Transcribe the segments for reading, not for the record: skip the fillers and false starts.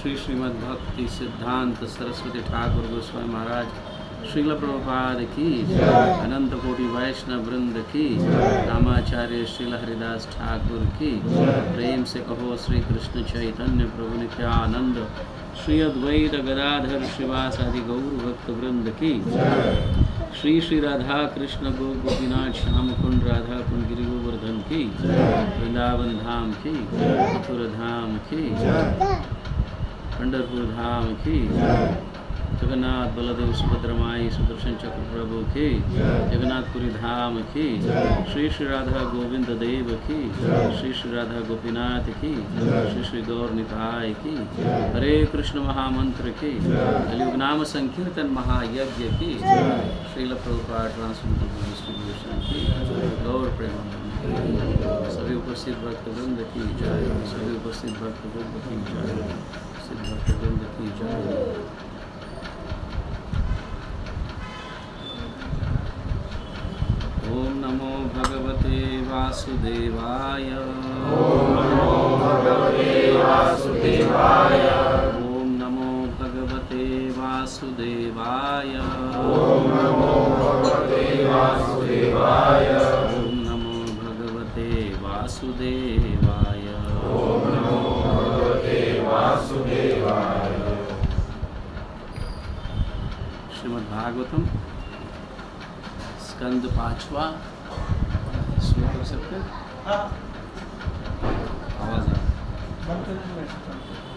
श्री श्रीमद्भक्ति सिद्धांत सरस्वती ठाकुर गोस्वामी महाराज श्रील प्रभुपाद की, अनंत कोटि वैष्णव वृंद की, रामाचार्य श्रील हरिदास ठाकुर की। प्रेम से कहो श्री कृष्ण चैतन्य प्रभु नित्यानंद, श्री अद्वैत गदाधर श्रीवासादि गौर भक्त वृंद की। श्री श्री राधा कृष्ण गोपीनाथ श्याम कुंड राधा कुंड गिरि गोवर्धन की, वृंदावन धाम की, मथुरा धाम की, पंढरपुर धाम की, जगन्नाथ बलदेव सुभद्रमाई सुदर्शन चक्र प्रभु की, जगन्नाथपुरी धाम की, श्री श्री राधा गोविंद देव की, श्री श्री राधा गोपीनाथ की, श्री श्री गौर निताय की। हरे कृष्ण महामंत्र की, कलियुग नाम संकीर्तन महायज्ञ की, श्रील प्रभुपाद ट्रांसलेशन डिस्ट्रीब्यूशन की, गौर प्रेम। सभी उपस्थित भक्त वृंद की जय, सभी उपस्थित भक्त वृंद की जय, सिद्ध भक्त वृंद की जय। ओम नमो भगवते वासुदेवाय, ओम नमो भगवते वासुदेवाय, ओम नमो भगवते वासुदेवाय, ओम नमो भगवते वासुदेवाय, ओम नमो भगवते वासुदेवाय, ओम नमो भगवते वासुदेवाय। श्रीमद् भागवतम स्कंद 5वां शुरू कर सकते हैं? आवाज़ आ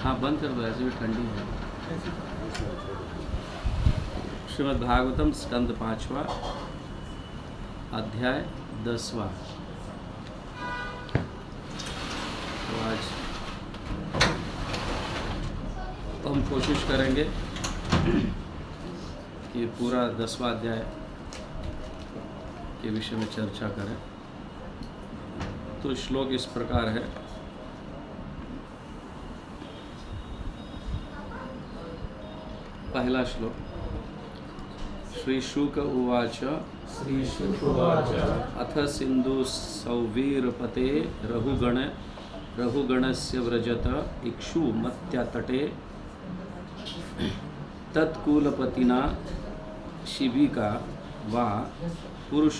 हाँ बंद कर दो, ऐसे भी ठंडी है। श्रीमद् भागवतम स्कंद 5वां अध्याय 10वां। तो आज हम कोशिश करेंगे कि पूरा 10वां अध्याय के विषय में चर्चा करें। तो श्लोक इस प्रकार है। पहला श्लोक, श्री शुक उवाच, श्री शुक उवाच, अथ सिंधु सौवीरपते रहुगणस्य व्रजत इक्षुमत्यतटे तत्कुलपतिना शिबिका वा पुरुष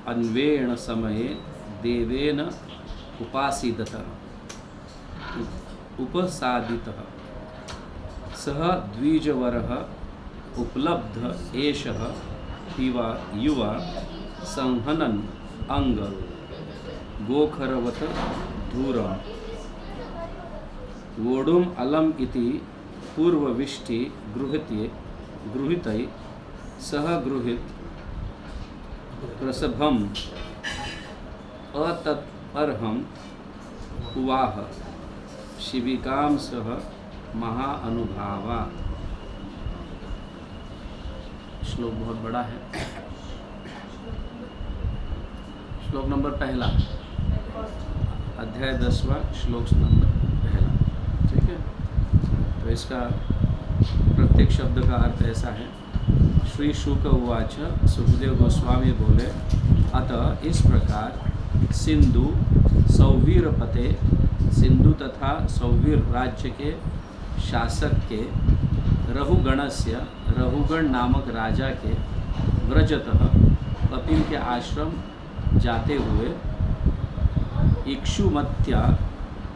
अन्वेण समये देवेन उपसादितः सह द्विजवरः उपलब्ध एषः युवा संहनन् अंग गोखरवत धूरं वोढुम् अलम् इति पूर्वविष्टि गृहीतै सह गृहीत प्रसभम अतत्परहम उवाह शिबिकाम सह महाअनुभावा। श्लोक बहुत बड़ा है। श्लोक नंबर पहला, अध्याय 10वां, श्लोक नंबर पहला। ठीक है, तो इसका प्रत्येक शब्द का अर्थ ऐसा है। श्री शुक उवाच, सुखदेव गोस्वामी बोले, अतः इस प्रकार सिंधु सौवीरपते, सिंधु तथा सौवीर राज्य के शासक के रहुगणस्य, रहुगण नामक राजा के व्रजतः कपिल के आश्रम जाते हुए इक्षुमत्या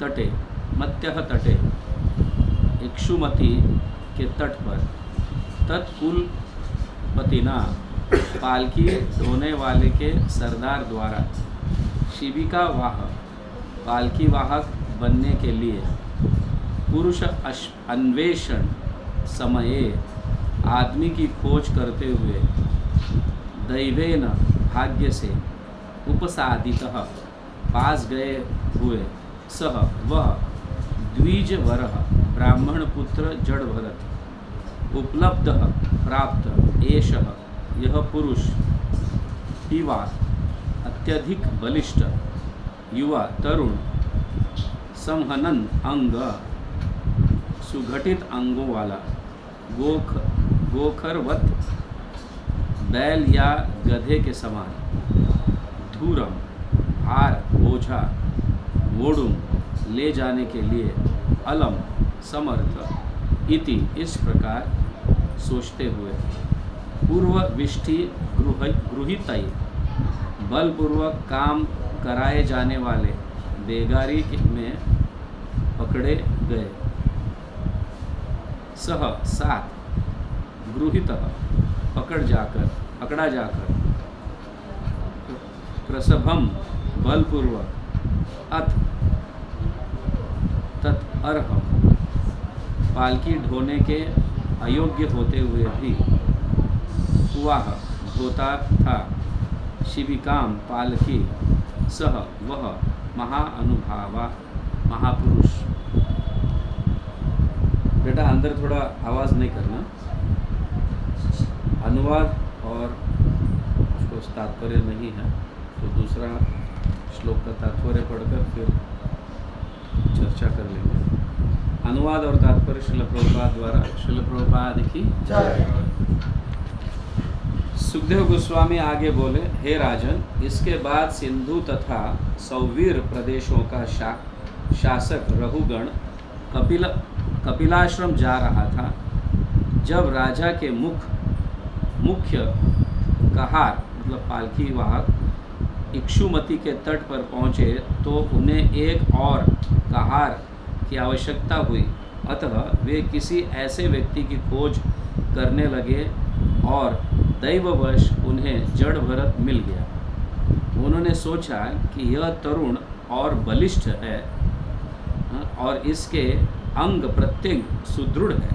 तटे, मत्यः तटे, इक्षुमती के तट पर तत्कुल पतिना पालकी ढोने वाले के सरदार द्वारा शिबिका वाह, पालकी वाहक बनने के लिए पुरुष अन्वेषण समये आदमी की खोज करते हुए दैवेन भाग्य से उपसादितः पास गए हुए सह वह द्विजवरः ब्राह्मण पुत्र जड़ भरत उपलब्ध प्राप्त एषः यह पुरुष युवा अत्यधिक बलिष्ठ युवा तरुण संहनन अंग सुघटित अंगों वाला गोखरवत बैल या गधे के समान धूरम भार बोझा वोडुम ले जाने के लिए अलम समर्थ इति, इस प्रकार सोचते हुए पूर्व विष्टि गृहीतय बलपूर्वक काम कराए जाने वाले बेगारी में पकड़े गए। सह साथ गृहीतः पकड़ा जाकर प्रसभम बलपूर्वक अथ तत्अर्हम पालकी ढोने के अयोग्य होते हुए भी वह ढोता था। शिविकाम पालकी सह वह महाअनुभावा महापुरुष। बेटा अंदर थोड़ा आवाज़ नहीं करना। अनुवाद और उसको तात्पर्य नहीं है तो दूसरा श्लोक का तात्पर्य पढ़कर फिर चर्चा कर लेंगे। अनुवाद और तात्पर्य श्रील प्रभुपाद द्वारा। श्रील प्रभुपाद की जय। सुखदेव गोस्वामी आगे बोले, हे राजन, इसके बाद सिंधु तथा सौवीर प्रदेशों का शासक रघुगण कपिलाश्रम जा रहा था। जब राजा के मुख्य कहार मतलब पालकी वाहक इक्षुमती के तट पर पहुँचे तो उन्हें एक और कहार की आवश्यकता हुई। अतः वे किसी ऐसे व्यक्ति की खोज करने लगे और दैववश उन्हें जड़ भरत मिल गया। उन्होंने सोचा कि यह तरुण और बलिष्ठ है और इसके अंग प्रत्यंग सुदृढ़ है।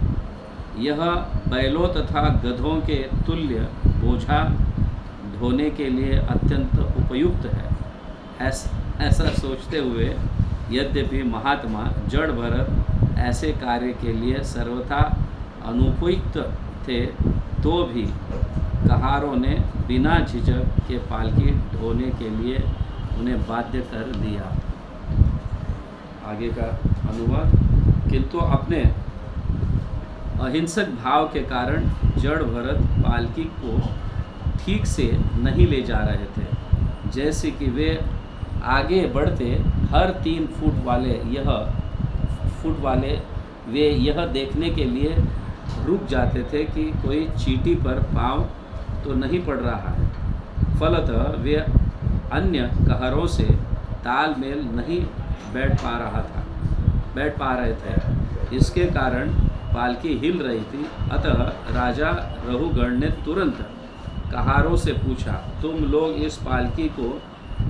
यह बैलों तथा गधों के तुल्य बोझा ढोने के लिए अत्यंत उपयुक्त है। ऐसा सोचते हुए यद्यपि महात्मा जड़ भरत ऐसे कार्य के लिए सर्वथा अनुपयुक्त थे, तो भी कहारों ने बिना झिझक के पालकी ढोने के लिए उन्हें बाध्य कर दिया। आगे का अनुवाद। किंतु अपने अहिंसक भाव के कारण जड़ भरत पालकी को ठीक से नहीं ले जा रहे थे। जैसे कि वे आगे बढ़ते हर 3 फुट वाले वे यह देखने के लिए रुक जाते थे कि कोई चींटी पर पाँव तो नहीं पड़ रहा है। फलतः वे अन्य कहरों से तालमेल नहीं बैठ पा रहे थे। इसके कारण पालकी हिल रही थी। अतः राजा रघुगण ने तुरंत कहारों से पूछा, तुम लोग इस पालकी को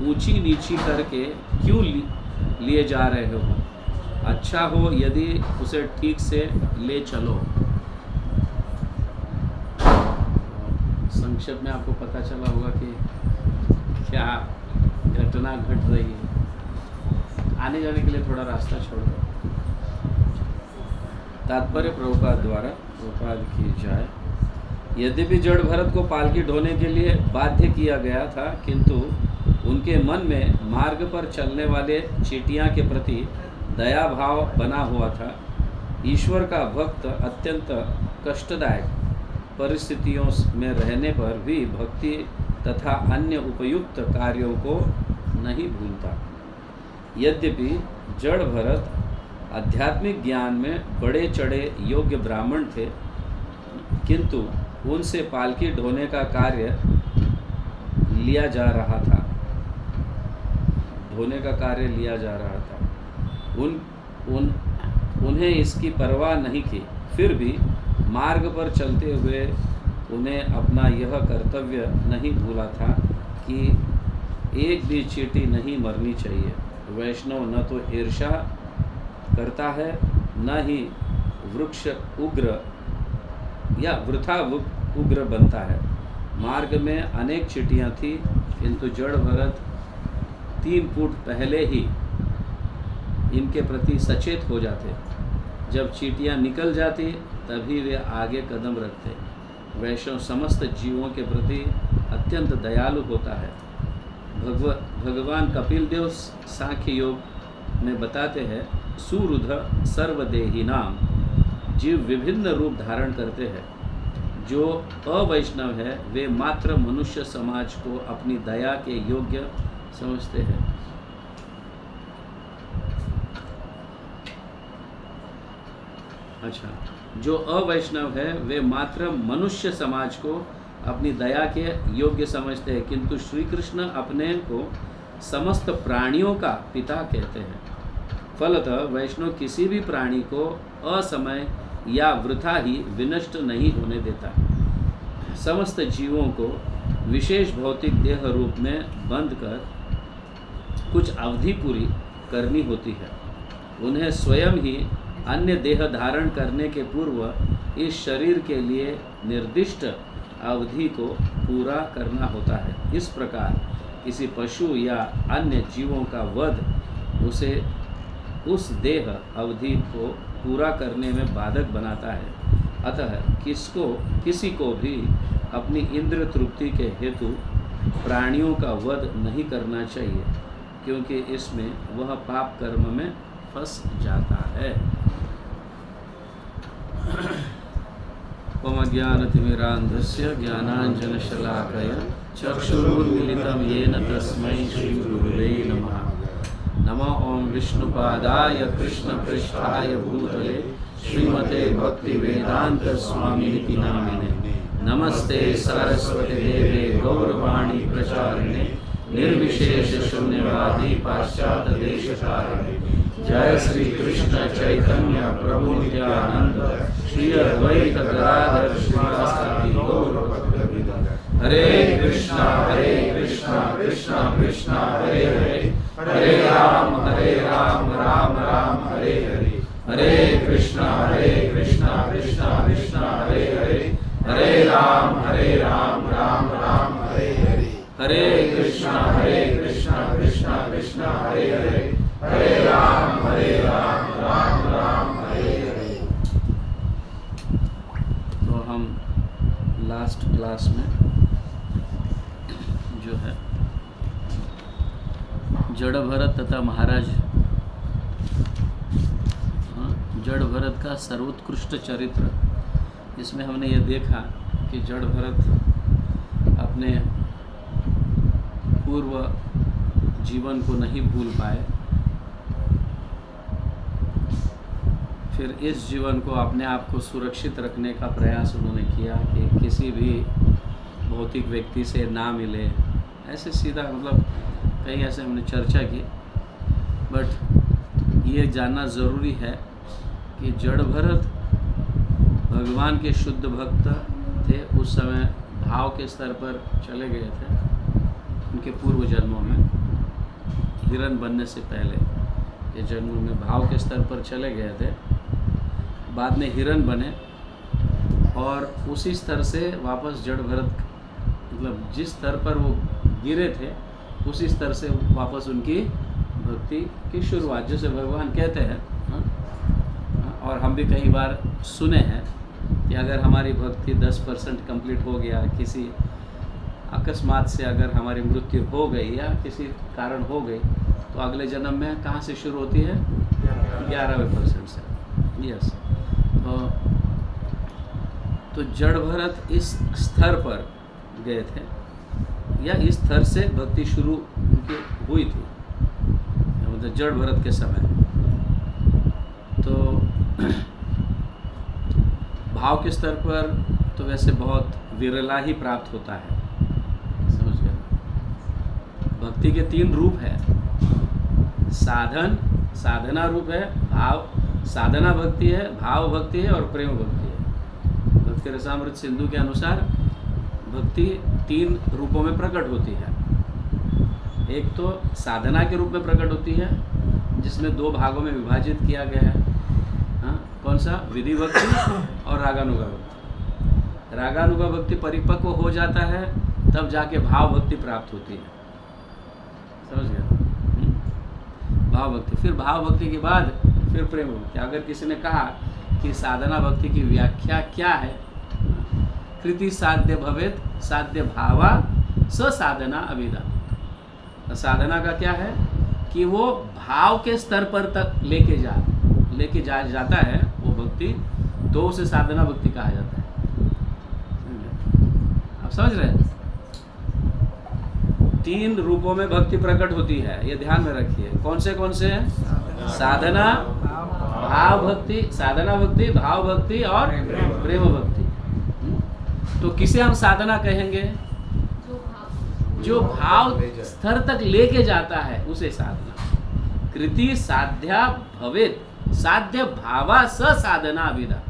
ऊंची नीची करके क्यों लिए जा रहे हो? अच्छा हो यदि उसे ठीक से ले चलो। संक्षेप में आपको पता चला होगा कि क्या घटना घट रही है। आने जाने के लिए थोड़ा रास्ता छोड़ दो। तात्पर्य प्रभुपाद द्वारा। प्रभुपाद की जाए। यद्यपि जड़ भरत को पालकी ढोने के लिए बाध्य किया गया था, किंतु उनके मन में मार्ग पर चलने वाले चींटियां के प्रति दया भाव बना हुआ था। ईश्वर का भक्त अत्यंत कष्टदायक परिस्थितियों में रहने पर भी भक्ति तथा अन्य उपयुक्त कार्यों को नहीं भूलता। यद्यपि जड़ भरत आध्यात्मिक ज्ञान में बड़े चढ़े योग्य ब्राह्मण थे, किंतु उनसे पालकी ढोने का कार्य लिया जा रहा था। उन्हें इसकी परवाह नहीं की। फिर भी मार्ग पर चलते हुए उन्हें अपना यह कर्तव्य नहीं भूला था कि एक भी चींटी नहीं मरनी चाहिए। वैष्णव न तो ईर्ष्या करता है, न ही वृक्ष उग्र या वृथा उग्र बनता है। मार्ग में अनेक चींटियां थीं, किंतु जड़ भरत 3 फुट पहले ही इनके प्रति सचेत हो जाते। जब चींटियां निकल जाती तभी वे आगे कदम रखते। वैष्णव समस्त जीवों के प्रति अत्यंत दयालु होता है। भगवान कपिल देव सांख्य योग में बताते हैं, सुरुध सर्वदेहिनाम, जीव विभिन्न रूप धारण करते हैं। जो अवैष्णव है वे मात्र मनुष्य समाज को अपनी दया के योग्य समझते हैं। अच्छा, जो अवैष्णव है वे मात्र मनुष्य समाज को अपनी दया के योग्य समझते हैं, किंतु श्री कृष्ण अपने को समस्त प्राणियों का पिता कहते हैं। फलतः वैष्णव किसी भी प्राणी को असमय या वृथा ही विनष्ट नहीं होने देता। समस्त जीवों को विशेष भौतिक देह रूप में बंद कर कुछ अवधि पूरी करनी होती है। उन्हें स्वयं ही अन्य देह धारण करने के पूर्व इस शरीर के लिए निर्दिष्ट अवधि को पूरा करना होता है। इस प्रकार किसी पशु या अन्य जीवों का वध उसे उस देह अवधि को पूरा करने में बाधक बनाता है। अतः किसी को भी अपनी इंद्र तृप्ति के हेतु प्राणियों का वध नहीं करना चाहिए, क्योंकि इसमें वह पाप कर्म में फंस जाता है। ज्ञानतिमिरान्धस्य ज्ञानाञ्जनशलाकया चक्षुरुन्मीलितं येन तस्मै श्रीगुरुवे नमः। नमः ओं विष्णुपादाय कृष्णपृष्ठाय भूतले श्रीमते भक्तिवेदांत स्वामिनिति नामिने। नमस्ते सरस्वती देवे गौरवाणी प्रचारिणे निर्विशेष शून्यवादी पाश्चात्य देशतारिणे। जय श्री कृष्ण चैतन्य प्रभु नित्यानंद श्री अद्वैत गदाधर श्रीवासादि गौर भक्तवृंद। हरे कृष्णा कृष्णा कृष्णा हरे हरे, हरे राम राम राम हरे हरे। हरे कृष्णा कृष्णा कृष्णा हरे हरे, हरे राम राम राम हरे हरे। हरे कृष्णा कृष्णा कृष्णा हरे हरे, हरे राम राम राम हरे हरे। तो हम लास्ट क्लास में जो है जड़ भरत तथा महाराज जड़ भरत का सर्वोत्कृष्ट चरित्र, इसमें हमने ये देखा कि जड़ भरत अपने पूर्व जीवन को नहीं भूल पाए, फिर इस जीवन को अपने आप को सुरक्षित रखने का प्रयास उन्होंने किया कि किसी भी भौतिक व्यक्ति से ना मिले, ऐसे सीधा, मतलब कहीं ऐसे हमने चर्चा की। बट ये जानना ज़रूरी है कि जड़ भरत भगवान के शुद्ध भक्त थे, उस समय भाव के स्तर पर चले गए थे। उनके पूर्व जन्मों में हिरण बनने से पहले के जन्मों में भाव के स्तर पर चले गए थे, बाद में हिरण बने और उसी स्तर से वापस जड़ भरत, मतलब जिस स्तर पर वो गिरे थे उसी स्तर से वापस उनकी भक्ति की शुरुआत, जैसे भगवान कहते हैं। और हम भी कई बार सुने हैं कि अगर हमारी भक्ति 10% कंप्लीट हो गया, किसी अकस्मात से अगर हमारी मृत्यु हो गई या किसी कारण हो गई, तो अगले जन्म में कहाँ से शुरू होती है? 11% से। यस, तो जड़ भरत इस स्तर पर गए थे, या इस स्तर से भक्ति शुरू उनकी हुई थी, मतलब जड़ भरत के समय। तो भाव के स्तर पर तो वैसे बहुत विरला ही प्राप्त होता है, समझ गए। भक्ति के 3 रूप है, साधना रूप है, भाव साधना भक्ति है, भाव भक्ति है और प्रेम भक्ति है। भक्ति रसामृत सिंधु के अनुसार भक्ति 3 रूपों में प्रकट होती है। एक तो साधना के रूप में प्रकट होती है, जिसमें 2 भागों में विभाजित किया गया है। कौन सा? विधि भक्ति और रागानुगा भक्ति। रागानुगा भक्ति परिपक्व हो जाता है तब जाके भाव भक्ति प्राप्त होती है, समझ गए। भाव भक्ति, फिर भाव भक्ति के बाद फिर प्रेम भक्ति। अगर किसी ने कहा कि साधना भक्ति की व्याख्या क्या है, कृति साध्य भवेत साध्य भावा स साधना अभिधा। साधना का क्या है कि वो भाव के स्तर पर तक लेके जाता है वो भक्ति, तो उसे साधना भक्ति कहा जाता है। आप समझ रहे हैं? 3 रूपों में भक्ति प्रकट होती है, ये ध्यान में रखिए। कौन से हैं? साधना, भाव भक्ति, साधना भक्ति, भाव भक्ति और प्रेम भक्ति। तो किसे हम साधना कहेंगे? जो भाव स्तर तक लेके जाता है उसे साधना। कृति साध्या भवेत, साध्य भावा स साधना विधा।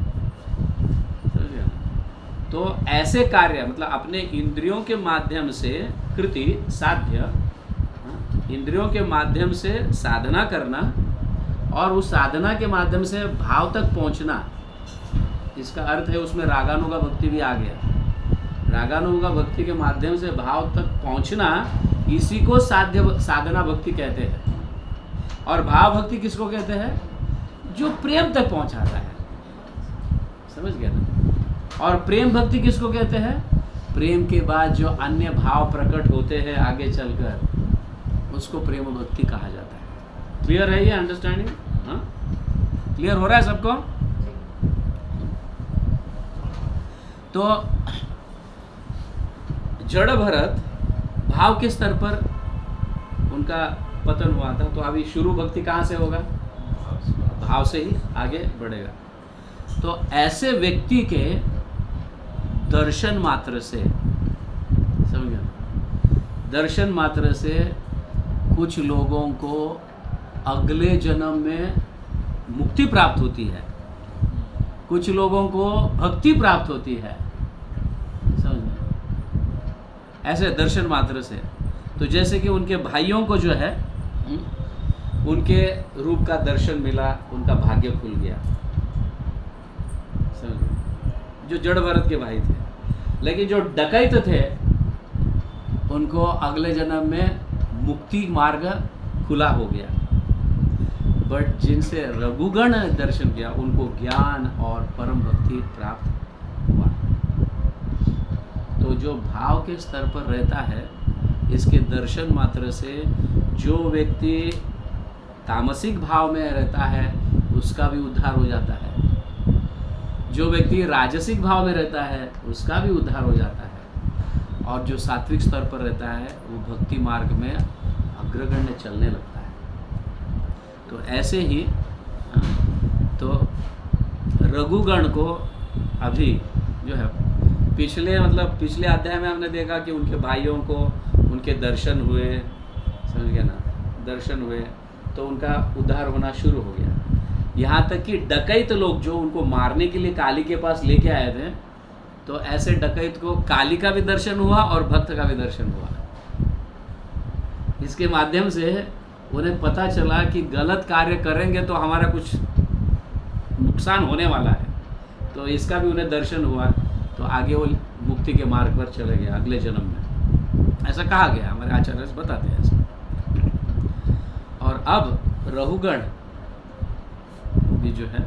तो ऐसे कार्य मतलब अपने इंद्रियों के माध्यम से कृति साध्य, इंद्रियों के माध्यम से साधना करना और उस साधना के माध्यम से भाव तक पहुंचना, इसका अर्थ है उसमें रागानुगा भक्ति भी आ गया। रागानुगा भक्ति के माध्यम से भाव तक पहुंचना, इसी को साधना भक्ति कहते हैं। और भाव भक्ति किसको कहते हैं? जो प्रेम तक पहुंचाता है। समझ गया ना? और प्रेम भक्ति किसको कहते हैं? प्रेम के बाद जो अन्य भाव प्रकट होते हैं आगे चलकर, उसको प्रेम भक्ति कहा जाता है। क्लियर है ये अंडरस्टैंडिंग? हाँ, क्लियर हो रहा है सबको? तो जड़ भरत भाव के स्तर पर उनका पतन हुआ था, तो अभी शुरू भक्ति कहाँ से होगा? भाव से ही आगे बढ़ेगा। तो ऐसे व्यक्ति के दर्शन मात्र से, समझ गया, दर्शन मात्र से कुछ लोगों को अगले जन्म में मुक्ति प्राप्त होती है, कुछ लोगों को भक्ति प्राप्त होती है। समझ गया? ऐसे दर्शन मात्र से। तो जैसे कि उनके भाइयों को जो है उनके रूप का दर्शन मिला, उनका भाग्य खुल गया। जो जड़ भरत के भाई थे, लेकिन जो डकैत थे उनको अगले जन्म में मुक्ति मार्ग खुला हो गया। बट जिनसे रघुगण दर्शन किया उनको ज्ञान और परम भक्ति प्राप्त हुआ। तो जो भाव के स्तर पर रहता है, इसके दर्शन मात्र से जो व्यक्ति तामसिक भाव में रहता है उसका भी उद्धार हो जाता है, जो व्यक्ति राजसिक भाव में रहता है उसका भी उद्धार हो जाता है, और जो सात्विक स्तर पर रहता है वो भक्ति मार्ग में अग्रगण्य चलने लगता है। तो ऐसे ही तो रघुगण को अभी जो है पिछले अध्याय में हमने देखा कि उनके भाइयों को उनके दर्शन हुए, समझ गया ना, दर्शन हुए तो उनका उद्धार होना शुरू हो गया। यहाँ तक कि डकैत लोग जो उनको मारने के लिए काली के पास लेके आए थे, तो ऐसे डकैत को काली का भी दर्शन हुआ और भक्त का भी दर्शन हुआ। इसके माध्यम से उन्हें पता चला कि गलत कार्य करेंगे तो हमारा कुछ नुकसान होने वाला है, तो इसका भी उन्हें दर्शन हुआ। तो आगे वो मुक्ति के मार्ग पर चले गए अगले जन्म में, ऐसा कहा गया, हमारे आचार्य बताते हैं ऐसा। और अब रघुगण भी जो है,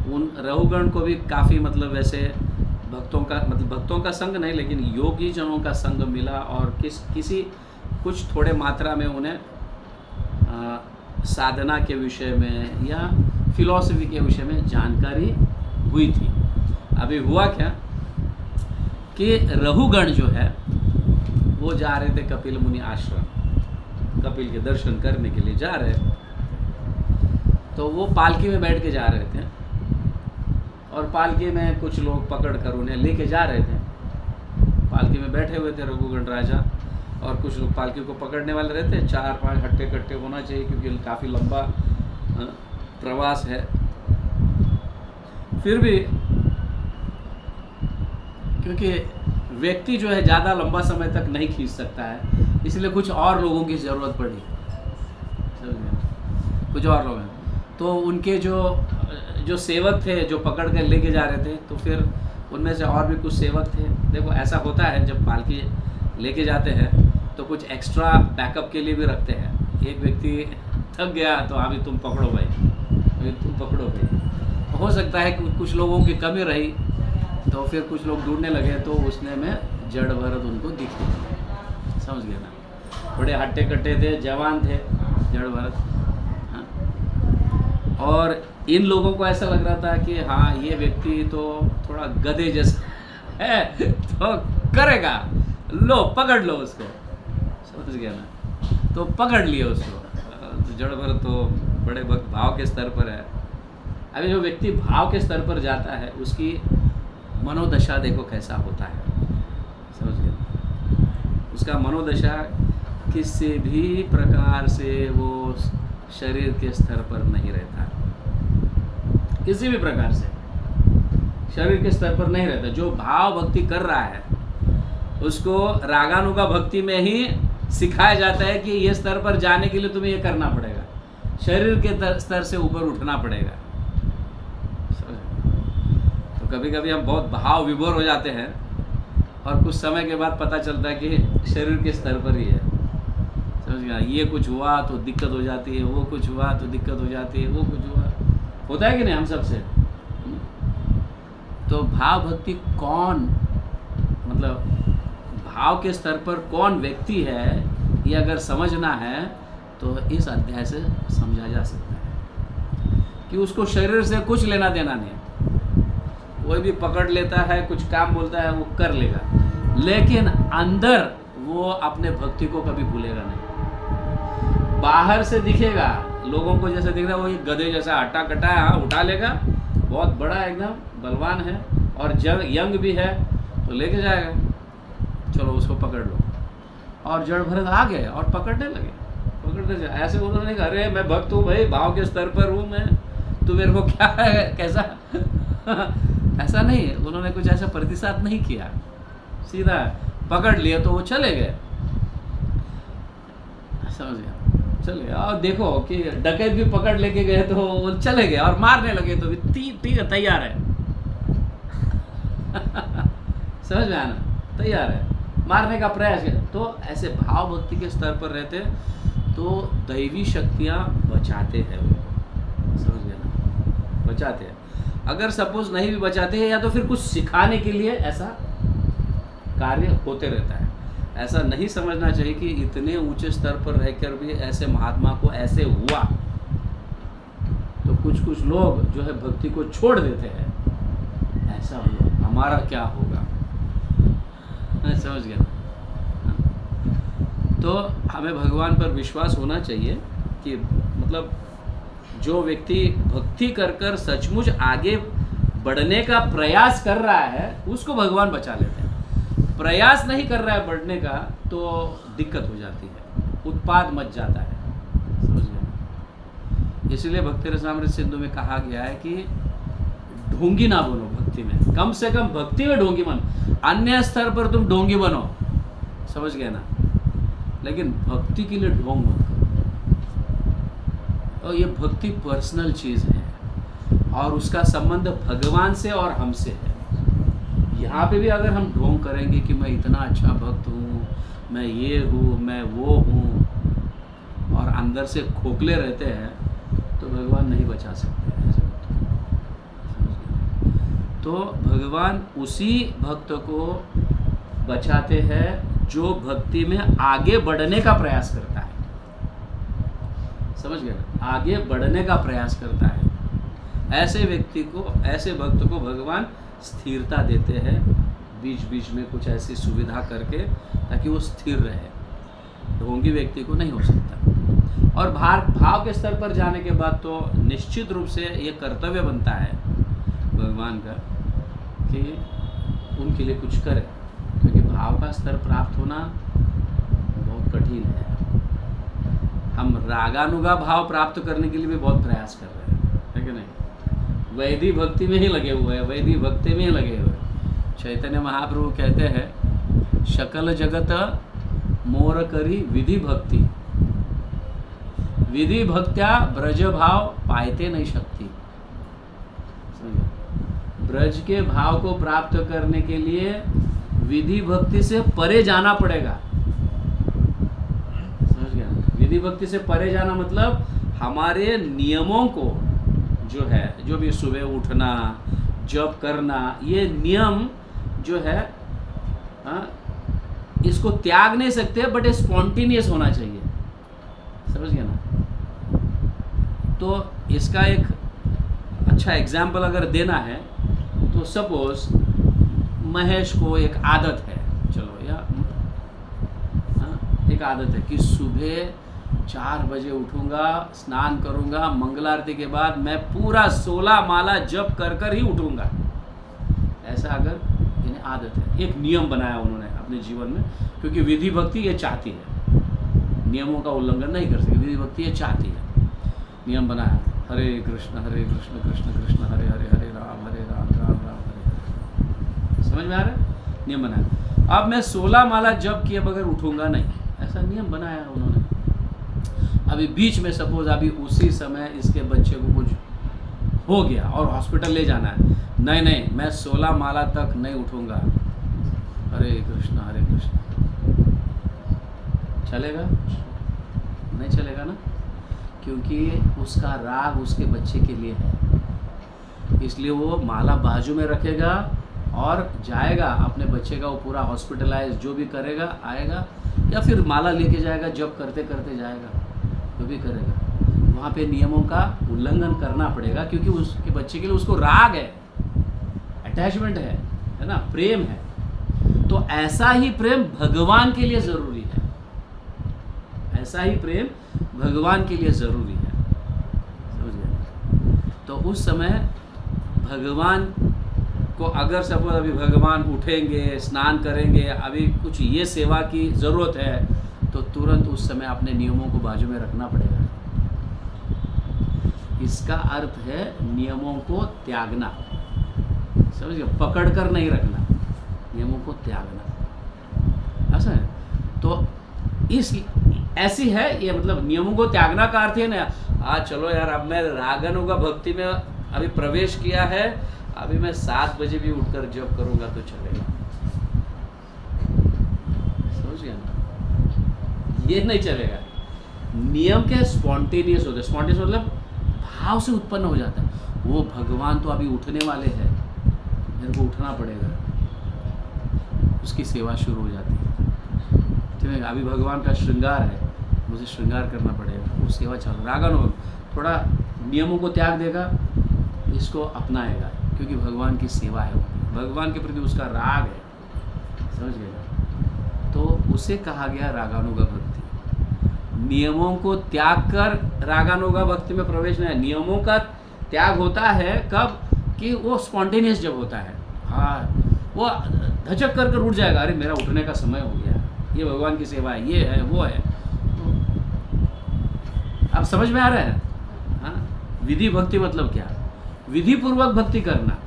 उन रघुगण को भी काफ़ी मतलब वैसे भक्तों का संग नहीं, लेकिन योगी जनों का संग मिला, और किसी कुछ थोड़े मात्रा में उन्हें साधना के विषय में या फिलॉसफी के विषय में जानकारी हुई थी। अभी हुआ क्या कि रघुगण जो है वो जा रहे थे कपिल मुनि आश्रम, कपिल के दर्शन करने के लिए जा रहे थे। तो वो पालकी में बैठ के जा रहे थे, और पालकी में कुछ लोग पकड़ कर उन्हें लेके जा रहे थे। पालकी में बैठे हुए थे रघुगण राजा, और कुछ लोग पालकी को पकड़ने वाले रहते। 4-5 हट्टे कट्टे होना चाहिए, क्योंकि काफ़ी लंबा प्रवास है। फिर भी क्योंकि व्यक्ति जो है ज़्यादा लंबा समय तक नहीं खींच सकता है, इसलिए कुछ और लोगों की ज़रूरत पड़ी, कुछ और लोग हैं। तो उनके जो सेवक थे जो पकड़ कर लेके जा रहे थे, तो फिर उनमें से और भी कुछ सेवक थे। देखो ऐसा होता है, जब पालकी लेके जाते हैं तो कुछ एक्स्ट्रा बैकअप के लिए भी रखते हैं। एक व्यक्ति थक गया तो अभी तुम पकड़ो भाई, अभी तुम पकड़ो भाई। हो सकता है कि कुछ लोगों की कमी रही, तो फिर कुछ लोग ढूंढने लगे, तो उसने में जड़ भरत उनको दिखे। समझ गया ना? बड़े हट्टे कट्टे थे, जवान थे जड़ भरत। हाँ, और इन लोगों को ऐसा लग रहा था कि हाँ ये व्यक्ति तो थोड़ा गधे जैसा है, तो करेगा, लो पकड़ लो उसको। समझ गया ना? तो पकड़ लिए उसको। तो जड़ भरत तो बड़े भाव के स्तर पर है। अभी जो व्यक्ति भाव के स्तर पर जाता है उसकी मनोदशा देखो कैसा होता है, समझ गए। उसका मनोदशा किसी भी प्रकार से वो शरीर के स्तर पर नहीं रहता, किसी भी प्रकार से शरीर के स्तर पर नहीं रहता। जो भाव भक्ति कर रहा है उसको रागानुगा भक्ति में ही सिखाया जाता है कि ये स्तर पर जाने के लिए तुम्हें ये करना पड़ेगा, शरीर के स्तर से ऊपर उठना पड़ेगा। तो कभी कभी हम बहुत भाव विभोर हो जाते हैं और कुछ समय के बाद पता चलता है कि शरीर के स्तर पर ही है, समझ गया। ये कुछ हुआ तो दिक्कत हो जाती है, वो कुछ हुआ तो दिक्कत हो जाती है, वो कुछ हुआ, होता है कि नहीं हम सबसे। तो भाव भक्ति कौन, मतलब भाव के स्तर पर कौन व्यक्ति है, ये अगर समझना है तो इस अध्याय से समझा जा सकता है कि उसको शरीर से कुछ लेना देना नहीं। कोई भी पकड़ लेता है, कुछ काम बोलता है वो कर लेगा, लेकिन अंदर वो अपने भक्ति को कभी भूलेगा नहीं। बाहर से दिखेगा लोगों को, जैसे दिख रहा है वो ये गधे जैसा हट्टा कट्टा है, हाँ उठा लेगा, बहुत बड़ा एकदम बलवान है और यंग भी है तो लेके जाएगा, चलो उसको पकड़ लो। और जड़ भरत आ गए और पकड़ने लगे, पकड़ते जाए। ऐसे उन्होंने कहा अरे मैं भक्त हूँ भाई, भाव के स्तर पर हूँ मैं, तू मेरे को क्या है कैसा ऐसा नहीं, उन्होंने कुछ ऐसा प्रतिसाद नहीं किया, सीधा पकड़ लिया तो वो चले गए, समझ गया, चले गए। और देखो कि डकैत भी पकड़ लेके गए तो वो चले गए और मारने लगे तो ठीक है तैयार है समझ में आना, तैयार है मारने का प्रयास है। तो ऐसे भाव भक्ति के स्तर पर रहते तो दैवी शक्तियाँ बचाते हैं वो, समझ गए ना, बचाते हैं। अगर सपोज नहीं भी बचाते हैं या तो फिर कुछ सिखाने के लिए ऐसा कार्य होते रहता है। ऐसा नहीं समझना चाहिए कि इतने ऊंचे स्तर पर रहकर भी ऐसे महात्मा को ऐसे हुआ, तो कुछ लोग जो है भक्ति को छोड़ देते हैं, ऐसा हुआ हमारा क्या होगा, समझ गया। तो हमें भगवान पर विश्वास होना चाहिए कि मतलब जो व्यक्ति भक्ति कर कर सचमुच आगे बढ़ने का प्रयास कर रहा है उसको भगवान बचा लेते हैं। प्रयास नहीं कर रहा है बढ़ने का तो दिक्कत हो जाती है, उत्पाद मच जाता है, समझ गए। इसलिए भक्ति रसामृत सिंधु में कहा गया है कि ढोंगी ना बनो भक्ति में, कम से कम भक्ति में ढोंगी बनो, अन्य स्तर पर तुम ढोंगी बनो, समझ गए ना, लेकिन भक्ति के लिए ढोंग मत करो। और ये भक्ति पर्सनल चीज़ है और उसका संबंध भगवान से और हमसे है। यहाँ पे भी अगर हम ढोंग करेंगे कि मैं इतना अच्छा भक्त हूँ, मैं ये हूँ, मैं वो हूँ, और अंदर से खोखले रहते हैं तो भगवान नहीं बचा सकते हैं। तो भगवान उसी भक्त को बचाते हैं जो भक्ति में आगे बढ़ने का प्रयास करता है, समझ गए, आगे बढ़ने का प्रयास करता है। ऐसे व्यक्ति को, ऐसे भक्त को भगवान स्थिरता देते हैं, बीच बीच में कुछ ऐसी सुविधा करके ताकि वो स्थिर रहे। ढोंगी व्यक्ति को नहीं हो सकता। और भाव के स्तर पर जाने के बाद तो निश्चित रूप से ये कर्तव्य बनता है भगवान का कि उनके लिए कुछ करे, क्योंकि भाव का स्तर प्राप्त होना बहुत कठिन है। हम रागानुगा भाव प्राप्त करने के लिए भी बहुत प्रयास कर रहे हैं, है कि नहीं। वैदिक भक्ति में ही लगे हुए हैं, वैदिक भक्ति में ही लगे हुए हैं। चैतन्य महाप्रभु कहते हैं सकल जगत मोर करी विधि भक्ति, विधि भक्त्या ब्रज भाव पायते नहीं शक्ति। ब्रज के भाव को प्राप्त करने के लिए विधि भक्ति से परे जाना पड़ेगा, समझ गया। विधि भक्ति से परे जाना मतलब हमारे नियमों को जो है, जो भी सुबह उठना, जप करना, ये नियम जो है इसको त्याग नहीं सकते, बट स्पॉन्टेनियस होना चाहिए, समझ गया ना। तो इसका एक अच्छा एग्जाम्पल अगर देना है तो सपोज महेश को एक आदत है, चलो या एक आदत है कि सुबह 4 बजे उठूंगा, स्नान करूंगा, मंगलारती के बाद मैं पूरा 16 माला जप कर कर ही उठूंगा। ऐसा अगर इन्हें आदत है, एक नियम बनाया उन्होंने अपने जीवन में, क्योंकि विधि भक्ति ये चाहती है, नियमों का उल्लंघन नहीं कर सकती, विधि भक्ति ये चाहती है। नियम बनाया, हरे कृष्ण कृष्ण कृष्ण हरे हरे, हरे राम राम राम हरे। समझ में आ रहा है? नियम बनाया। अब मैं 16 माला जप किए बगैर उठूंगा नहीं, ऐसा नियम बनाया उन्होंने। अभी बीच में सपोज अभी उसी समय इसके बच्चे को कुछ हो गया और हॉस्पिटल ले जाना है, नहीं मैं 16 माला तक नहीं उठूंगा, हरे कृष्ण चलेगा? नहीं चलेगा ना, क्योंकि उसका राग उसके बच्चे के लिए है, इसलिए वो माला बाजू में रखेगा और जाएगा, अपने बच्चे का वो पूरा हॉस्पिटलाइज जो भी करेगा आएगा, या फिर माला लेके जाएगा, जब करते करते जाएगा, जो भी करेगा। वहाँ पे नियमों का उल्लंघन करना पड़ेगा, क्योंकि उसके बच्चे के लिए उसको राग है, अटैचमेंट है ना, प्रेम है। तो ऐसा ही प्रेम भगवान के लिए ज़रूरी है, ऐसा ही प्रेम भगवान के लिए ज़रूरी है, समझ गए? तो उस समय भगवान को अगर सपोज अभी भगवान उठेंगे, स्नान करेंगे, अभी कुछ ये सेवा की ज़रूरत है, तो तुरंत उस समय अपने नियमों को बाजू में रखना पड़ेगा। इसका अर्थ है नियमों को त्यागना, समझ गए? पकड़ कर नहीं रखना, नियमों को त्यागना, ऐसा है। तो ऐसी है ये, मतलब नियमों को त्यागना का अर्थ है ना, चलो यार अब मैं रागानुगा भक्ति में अभी प्रवेश किया है, अभी मैं 7 बजे भी उठकर जप करूंगा तो चलेगा, समझ गया ना? ये नहीं चलेगा। नियम क्या स्पॉन्टेनियस होते हैं, स्पॉन्टेनियस मतलब भाव से उत्पन्न हो जाता है। वो भगवान तो अभी उठने वाले हैं, मेरे को उठना पड़ेगा, उसकी सेवा शुरू हो जाती है। ठीक है, अभी भगवान का श्रृंगार है, मुझे श्रृंगार करना पड़ेगा, वो सेवा चालू। रागानुग थोड़ा नियमों को त्याग देगा, इसको अपनाएगा, क्योंकि भगवान की सेवा है, भगवान के प्रति उसका राग है, समझ गए? तो उसे कहा गया रागानुगा भक्ति। नियमों को त्याग कर रागानुगा भक्ति में प्रवेश नहीं है। नियमों का त्याग होता है कब? कि वो स्पॉन्टेनियस जब होता है, हाँ, वो धचक कर उठ जाएगा, अरे मेरा उठने का समय हो गया, ये भगवान की सेवा है, ये है, वो है। अब समझ में आ रहा है? हाँ, विधि भक्ति मतलब क्या? विधि पूर्वक भक्ति करना,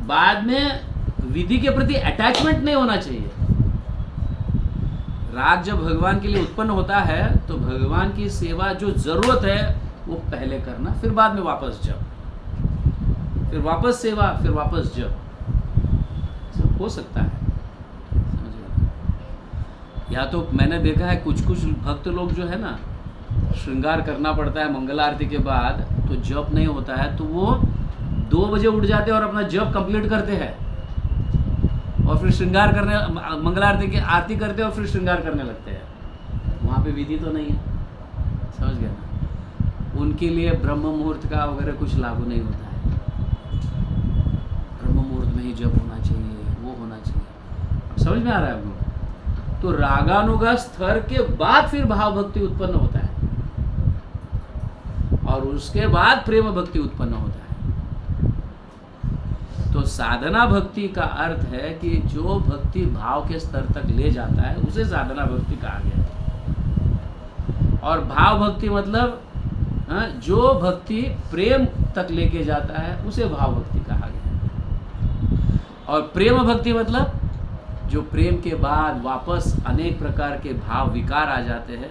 बाद में विधि के प्रति अटैचमेंट नहीं होना चाहिए। राग जब भगवान के लिए उत्पन्न होता है तो भगवान की सेवा जो जरूरत है वो पहले करना, फिर बाद में वापस जप, फिर वापस सेवा, फिर वापस जप, सब हो सकता है, समझ? या तो मैंने देखा है कुछ भक्त लोग जो है ना, श्रृंगार करना पड़ता है मंगल आरती के बाद, तो जप नहीं होता है, तो वो 2 बजे उठ जाते हैं और अपना जप कंप्लीट करते हैं, और फिर श्रृंगार करने, मंगल आरती की आरती करते हैं और फिर श्रृंगार करने लगते हैं। वहाँ पे विधि तो नहीं है, समझ गए ना? उनके लिए ब्रह्म मुहूर्त का वगैरह कुछ लागू नहीं होता है, ब्रह्म मुहूर्त में ही जप होना चाहिए, वो होना चाहिए। समझ में आ रहा है आपको? तो रागानुगा स्तर के बाद फिर भाव भक्ति उत्पन्न होता है, और उसके बाद प्रेम भक्ति उत्पन्न होता है। तो साधना भक्ति का अर्थ है कि जो भक्ति भाव के स्तर तक ले जाता है उसे साधना भक्ति कहा गया है। और भाव भक्ति मतलब जो भक्ति प्रेम तक लेके जाता है उसे भाव भक्ति कहा गया है। और प्रेम भक्ति मतलब जो प्रेम के बाद वापस अनेक प्रकार के भाव विकार आ जाते हैं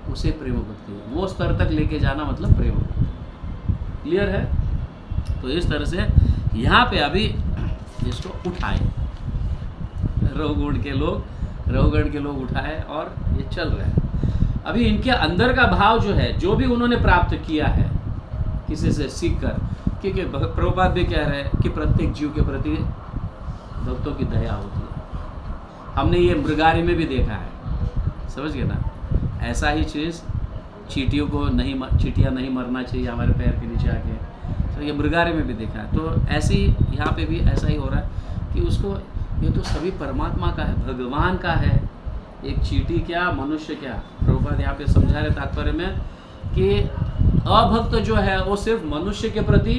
उसे प्रेम भक्ति, वो स्तर तक लेके जाना मतलब प्रेम भक्ति। क्लियर है? तो इस तरह से यहाँ पे अभी इसको उठाए, रघुगण के लोग उठाए और ये चल रहे हैं। अभी इनके अंदर का भाव जो है, जो भी उन्होंने प्राप्त किया है किसी से सीख कर, क्योंकि प्रभुपाद भी कह रहे हैं कि प्रत्येक जीव के प्रति भक्तों की दया होती है। हमने ये मृगारी में भी देखा है, समझ गए ना? ऐसा ही चीज़ चींटियाँ नहीं मरना चाहिए हमारे पैर के नीचे आके, तो ये मृगारे में भी देखा है। तो ऐसे ही यहाँ पे भी ऐसा ही हो रहा है कि उसको, ये तो सभी परमात्मा का है, भगवान का है। एक चींटी क्या, मनुष्य क्या, प्रभुपाद बात यहाँ पे समझा रहे तात्पर्य में कि अभक्त जो है वो सिर्फ मनुष्य के प्रति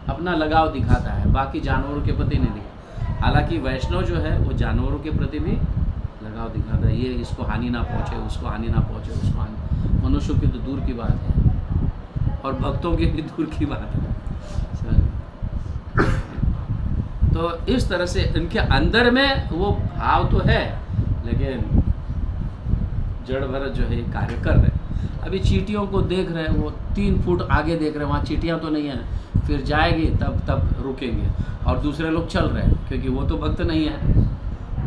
अपना लगाव दिखाता है, बाकी जानवरों के प्रति नहीं दिखाता। हालांकि वैष्णव जो है वो जानवरों के प्रति भी लगाव दिखाता है, ये इसको हानि ना पहुँचे, उसको हानि ना पहुँचे, उसको हानि, मनुष्यों की तो दूर की बात है और भक्तों की भी दूर की बात है। तो इस तरह से इनके अंदर में वो भाव तो है, लेकिन जड़ भरत जो है कार्य कर रहे हैं। अभी चींटियों को देख रहे हैं, वो 3 फुट आगे देख रहे हैं, वहाँ चींटियाँ तो नहीं हैं, फिर जाएगी तब रुकेंगे, और दूसरे लोग चल रहे हैं क्योंकि वो तो भक्त नहीं है।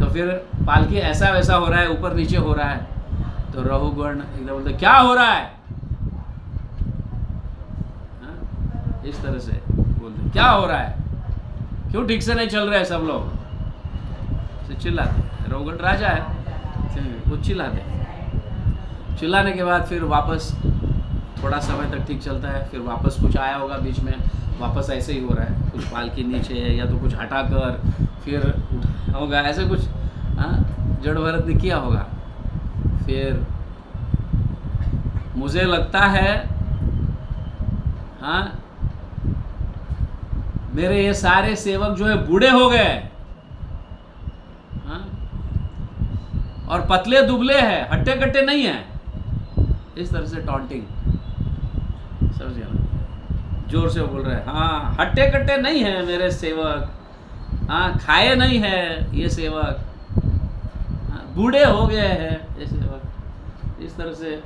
तो फिर पालकी ऐसा वैसा हो रहा है, ऊपर नीचे हो रहा है, तो रहुगण एकदम बोलते क्या हो रहा है, हाँ? इस तरह से बोलते क्या हो रहा है, क्यों ठीक से नहीं चल रहे हैं सब लोग, से चिल्लाते। रहुगण राजा है, वो चिल्लाते। चिल्लाने के बाद फिर वापस थोड़ा समय तक ठीक चलता है, फिर वापस कुछ आया होगा बीच में, वापस ऐसे ही हो रहा है, कुछ पालकी नीचे है या तो कुछ हटाकर फिर उठा होगा, ऐसे कुछ जड़ भरत ने किया होगा। फिर मुझे लगता है हाँ मेरे ये सारे सेवक जो है बूढ़े हो गए, हाँ, और पतले दुबले हैं, हट्टे कट्टे नहीं हैं। इस तरह से टॉन्टिंग, समझ गया ना, जोर से बोल रहे हैं, हाँ हट्टे कट्टे नहीं है मेरे सेवक, हाँ खाए नहीं है ये सेवक, हाँ, बूढ़े हो गए हैं ये सेवक। इस तरह से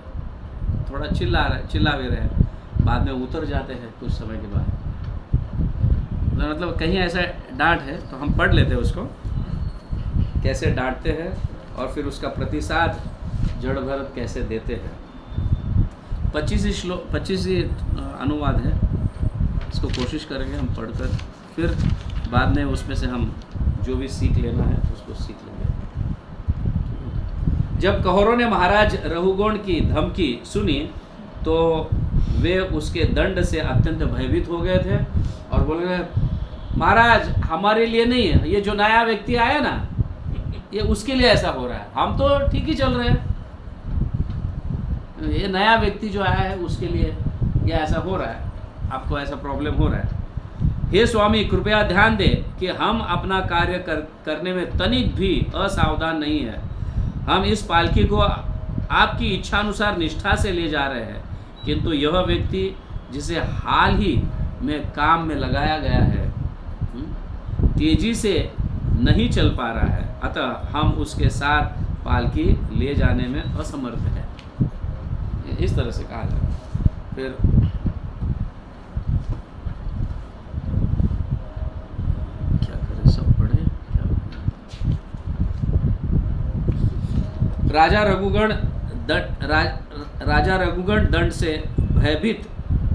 थोड़ा चिल्ला भी रहे हैं, बाद में उतर जाते हैं कुछ समय के बाद। मतलब कहीं ऐसा डांट है तो हम पढ़ लेते हैं उसको, कैसे डांटते हैं और फिर उसका प्रतिसाद जड़ भरत कैसे देते हैं। 25 अनुवाद है, इसको कोशिश करेंगे हम पढ़कर, फिर बाद में उसमें से हम जो भी सीख लेना है उसको सीख लेंगे। जब कौरवों ने महाराज रहुगण की धमकी सुनी तो वे उसके दंड से अत्यंत भयभीत हो गए थे और बोल रहे, महाराज हमारे लिए नहीं है, ये जो नया व्यक्ति आया ना, ये उसके लिए ऐसा हो रहा है, हम तो ठीक ही चल रहे हैं, ये नया व्यक्ति जो आया है उसके लिए ये ऐसा हो रहा है, आपको ऐसा प्रॉब्लम हो रहा है। हे स्वामी कृपया ध्यान दें कि हम अपना कार्य करने में तनिक भी असावधान नहीं है। हम इस पालकी को आपकी इच्छानुसार निष्ठा से ले जा रहे हैं, किंतु यह व्यक्ति जिसे हाल ही में काम में लगाया गया है तेजी से नहीं चल पा रहा है, अतः हम उसके साथ पालकी ले जाने में असमर्थ है। इस तरह से कहा जाए। फिर क्या करें, सब पढ़े क्या? राजा रघुगण दंड से भयभीत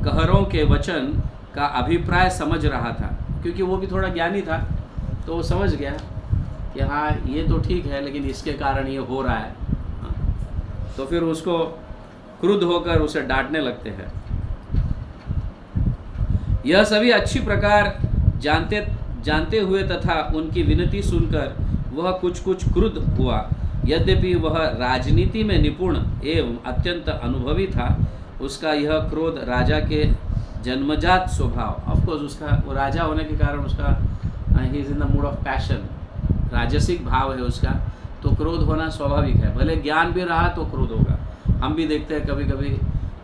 कहरों के वचन का अभिप्राय समझ रहा था, क्योंकि वो भी थोड़ा ज्ञानी था, तो वो समझ गया कि हाँ ये तो ठीक है, लेकिन इसके कारण ये हो रहा है। तो फिर उसको क्रुद्ध होकर उसे डांटने लगते हैं। यह सभी अच्छी प्रकार जानते हुए तथा उनकी विनती सुनकर वह कुछ क्रुद्ध हुआ। यद्यपि वह राजनीति में निपुण एवं अत्यंत अनुभवी था, उसका यह क्रोध राजा के जन्मजात स्वभाव, ऑफकोर्स उसका वो राजा होने के कारण उसका he is in the mood off passion, राजसिक भाव है उसका, तो क्रोध होना स्वाभाविक है। भले ज्ञान भी रहा तो क्रोध होगा। हम भी देखते हैं कभी कभी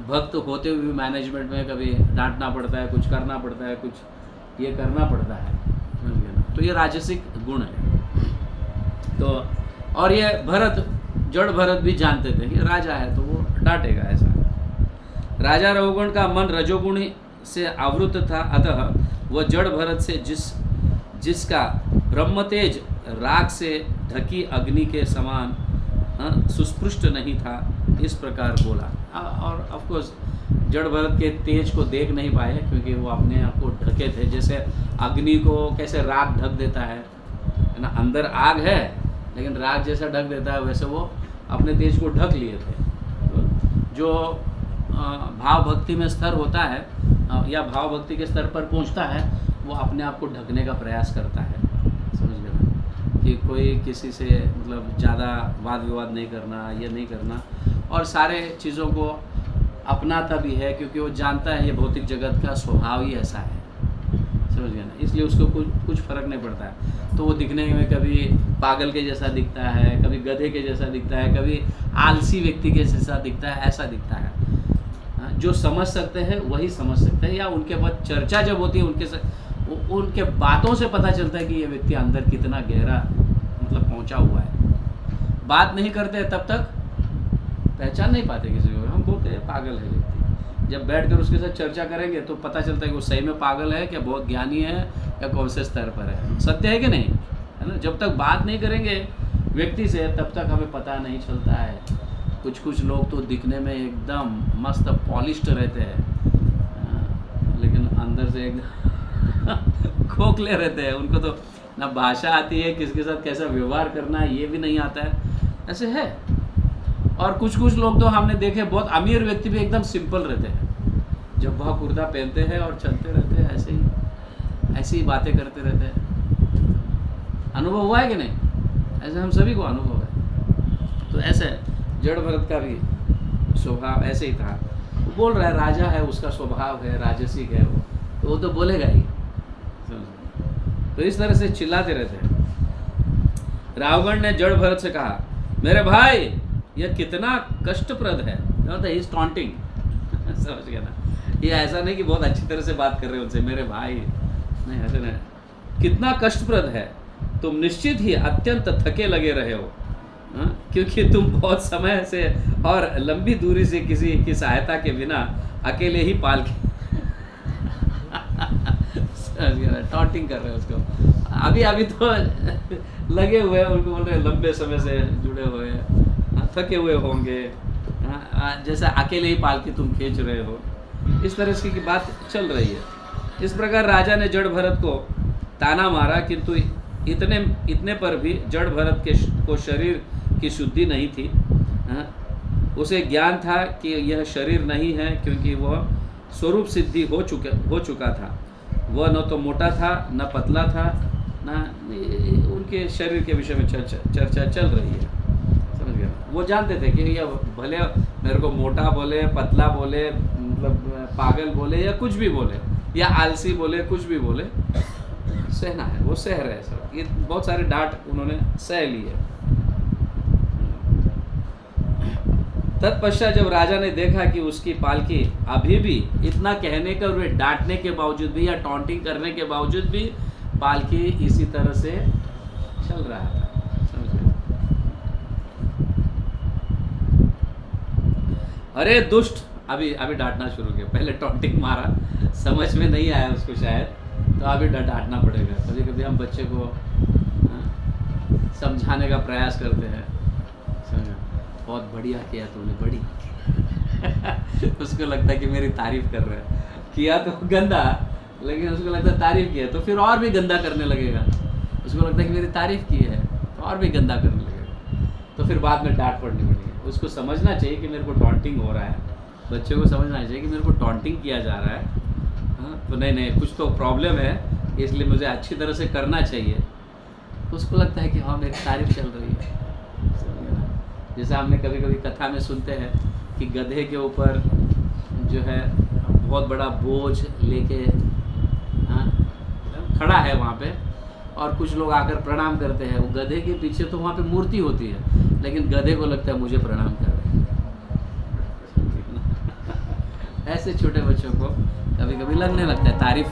भक्त होते हुए भी मैनेजमेंट में कभी डांटना पड़ता है, कुछ करना पड़ता है, कुछ ये करना पड़ता है, तो ये राजसिक गुण है। तो और ये जड़ भरत भी जानते थे कि राजा है तो वो डांटेगा ऐसा। राजा रहुगण का मन रजोगुण से आवृत था, अतः वह जड़ भरत से जिसका ब्रह्मतेज राग से ढकी अग्नि के समान सुस्पृष्ट नहीं था, इस प्रकार बोला। और ऑफ कोर्स जड़ भरत के तेज को देख नहीं पाए, क्योंकि वो अपने आप को ढके थे। जैसे अग्नि को कैसे राग ढक देता है ना, अंदर आग है लेकिन राग जैसा ढक देता है, वैसे वो अपने तेज को ढक लिए थे। जो भाव भक्ति में स्तर होता है या भाव भक्ति के स्तर पर पहुंचता है, वो अपने आप को ढकने का प्रयास करता है। समझ गए कि कोई किसी से मतलब ज़्यादा वाद विवाद नहीं करना, ये नहीं करना, और सारे चीज़ों को अपनाता भी है, क्योंकि वो जानता है ये भौतिक जगत का स्वभाव ही ऐसा है, समझ गया ना। इसलिए उसको कुछ फ़र्क नहीं पड़ता है। तो वो दिखने में कभी पागल के जैसा दिखता है, कभी गधे के जैसा दिखता है, कभी आलसी व्यक्ति के जैसा दिखता है, ऐसा दिखता है। जो समझ सकते हैं वही समझ सकते हैं, या उनके बाद चर्चा जब होती है उनके बातों से पता चलता है कि ये व्यक्ति अंदर कितना गहरा मतलब पहुंचा हुआ है। बात नहीं करते तब तक पहचान नहीं पाते किसी को, हम बोलते हैं पागल है व्यक्ति। जब बैठकर उसके साथ चर्चा करेंगे तो पता चलता है कि वो सही में पागल है, क्या बहुत ज्ञानी है, या कौन से स्तर पर है। सत्य है कि नहीं, है ना। जब तक बात नहीं करेंगे व्यक्ति से तब तक हमें पता नहीं चलता है। कुछ लोग तो दिखने में एकदम मस्त पॉलिश्ड रहते हैं, लेकिन अंदर से एकदम खोखले रहते हैं। उनको तो ना भाषा आती है, किसके साथ कैसा व्यवहार करना है ये भी नहीं आता है, ऐसे है। और कुछ लोग तो हमने देखे, बहुत अमीर व्यक्ति भी एकदम सिंपल रहते हैं, जब वह कुर्ता पहनते हैं और चलते रहते हैं, ऐसे ही बातें करते रहते हैं। अनुभव हुआ है कि नहीं? ऐसे हम सभी को अनुभव है। तो ऐसे जड़ भरत का भी स्वभाव ऐसे ही था। वो बोल रहा है राजा है, उसका स्वभाव है राजसिक है, वो तो बोलेगा ही। तो इस तरह से चिल्लाते रहते हैं। रावण ने जड़ भरत से कहा, मेरे भाई यह कितना कष्टप्रद है। इज टॉन्टिंग समझ गया ना। ये ऐसा नहीं कि बहुत अच्छी तरह से बात कर रहे हैं उनसे, मेरे भाई नहीं, ऐसे नहीं। कितना कष्टप्रद है, तुम निश्चित ही अत्यंत थके लगे रहे हो, क्योंकि तुम बहुत समय से और लंबी दूरी से किसी की सहायता के बिना अकेले ही पाल के टॉन्टिंग कर रहे हैं उसको। अभी तो लगे हुए हैं, उनको बोल रहे हैं लंबे समय से जुड़े हुए हैं, थके हुए होंगे, जैसा अकेले ही पाल के तुम खींच रहे हो। इस तरह की बात चल रही है। इस प्रकार राजा ने जड़ भरत को ताना मारा, किंतु इतने पर भी जड़ भरत को शरीर की शुद्धि नहीं थी। उसे ज्ञान था कि यह शरीर नहीं है, क्योंकि वह स्वरूप सिद्धि हो चुका था। वह न तो मोटा था न पतला था, न उनके शरीर के विषय में चर्चा चल रही है, समझ गया। वो जानते थे कि यह भले मेरे को मोटा बोले, पतला बोले, मतलब पागल बोले, या कुछ भी बोले, या आलसी बोले, कुछ भी बोले, सहना है, वो सह रहे सब। ये बहुत सारे डांट उन्होंने सह ली है। तत्पश्चात जब राजा ने देखा कि उसकी पालकी अभी भी इतना कहने का और डांटने के बावजूद भी, या टॉन्टिंग करने के बावजूद भी पालकी इसी तरह से चल रहा था, समझ। अरे दुष्ट, अभी डांटना शुरू किया। पहले टॉन्टिंग मारा, समझ में नहीं आया उसको शायद, तो अभी डांटना पड़ेगा। कभी कभी हम बच्चे को समझाने का प्रयास करते हैं, बहुत बढ़िया किया तुमने, बड़ी उसको लगता है कि मेरी तारीफ कर रहा है। किया तो गंदा, लेकिन उसको लगता है तारीफ किया तो फिर और भी गंदा करने लगेगा। उसको लगता है कि मेरी तारीफ की है तो और भी गंदा करने लगेगा, तो फिर बाद में डांट पड़नी पड़ेगी। उसको समझना चाहिए कि मेरे को टॉन्टिंग हो रहा है, बच्चे को समझना चाहिए कि मेरे को टॉन्टिंग किया जा रहा है, हाँ, तो नहीं कुछ तो प्रॉब्लम है, इसलिए मुझे अच्छी तरह से करना चाहिए। तो उसको लगता है कि हाँ मेरी तारीफ चल रही है। जैसे हमने कभी कभी कथा में सुनते हैं कि गधे के ऊपर जो है बहुत बड़ा बोझ लेके खड़ा है वहाँ पे, और कुछ लोग आकर प्रणाम करते हैं। वो गधे के पीछे तो वहाँ पे मूर्ति होती है, लेकिन गधे को लगता है मुझे प्रणाम कर रहे हैं। ऐसे छोटे बच्चों को कभी कभी लगने लगता है, तारीफ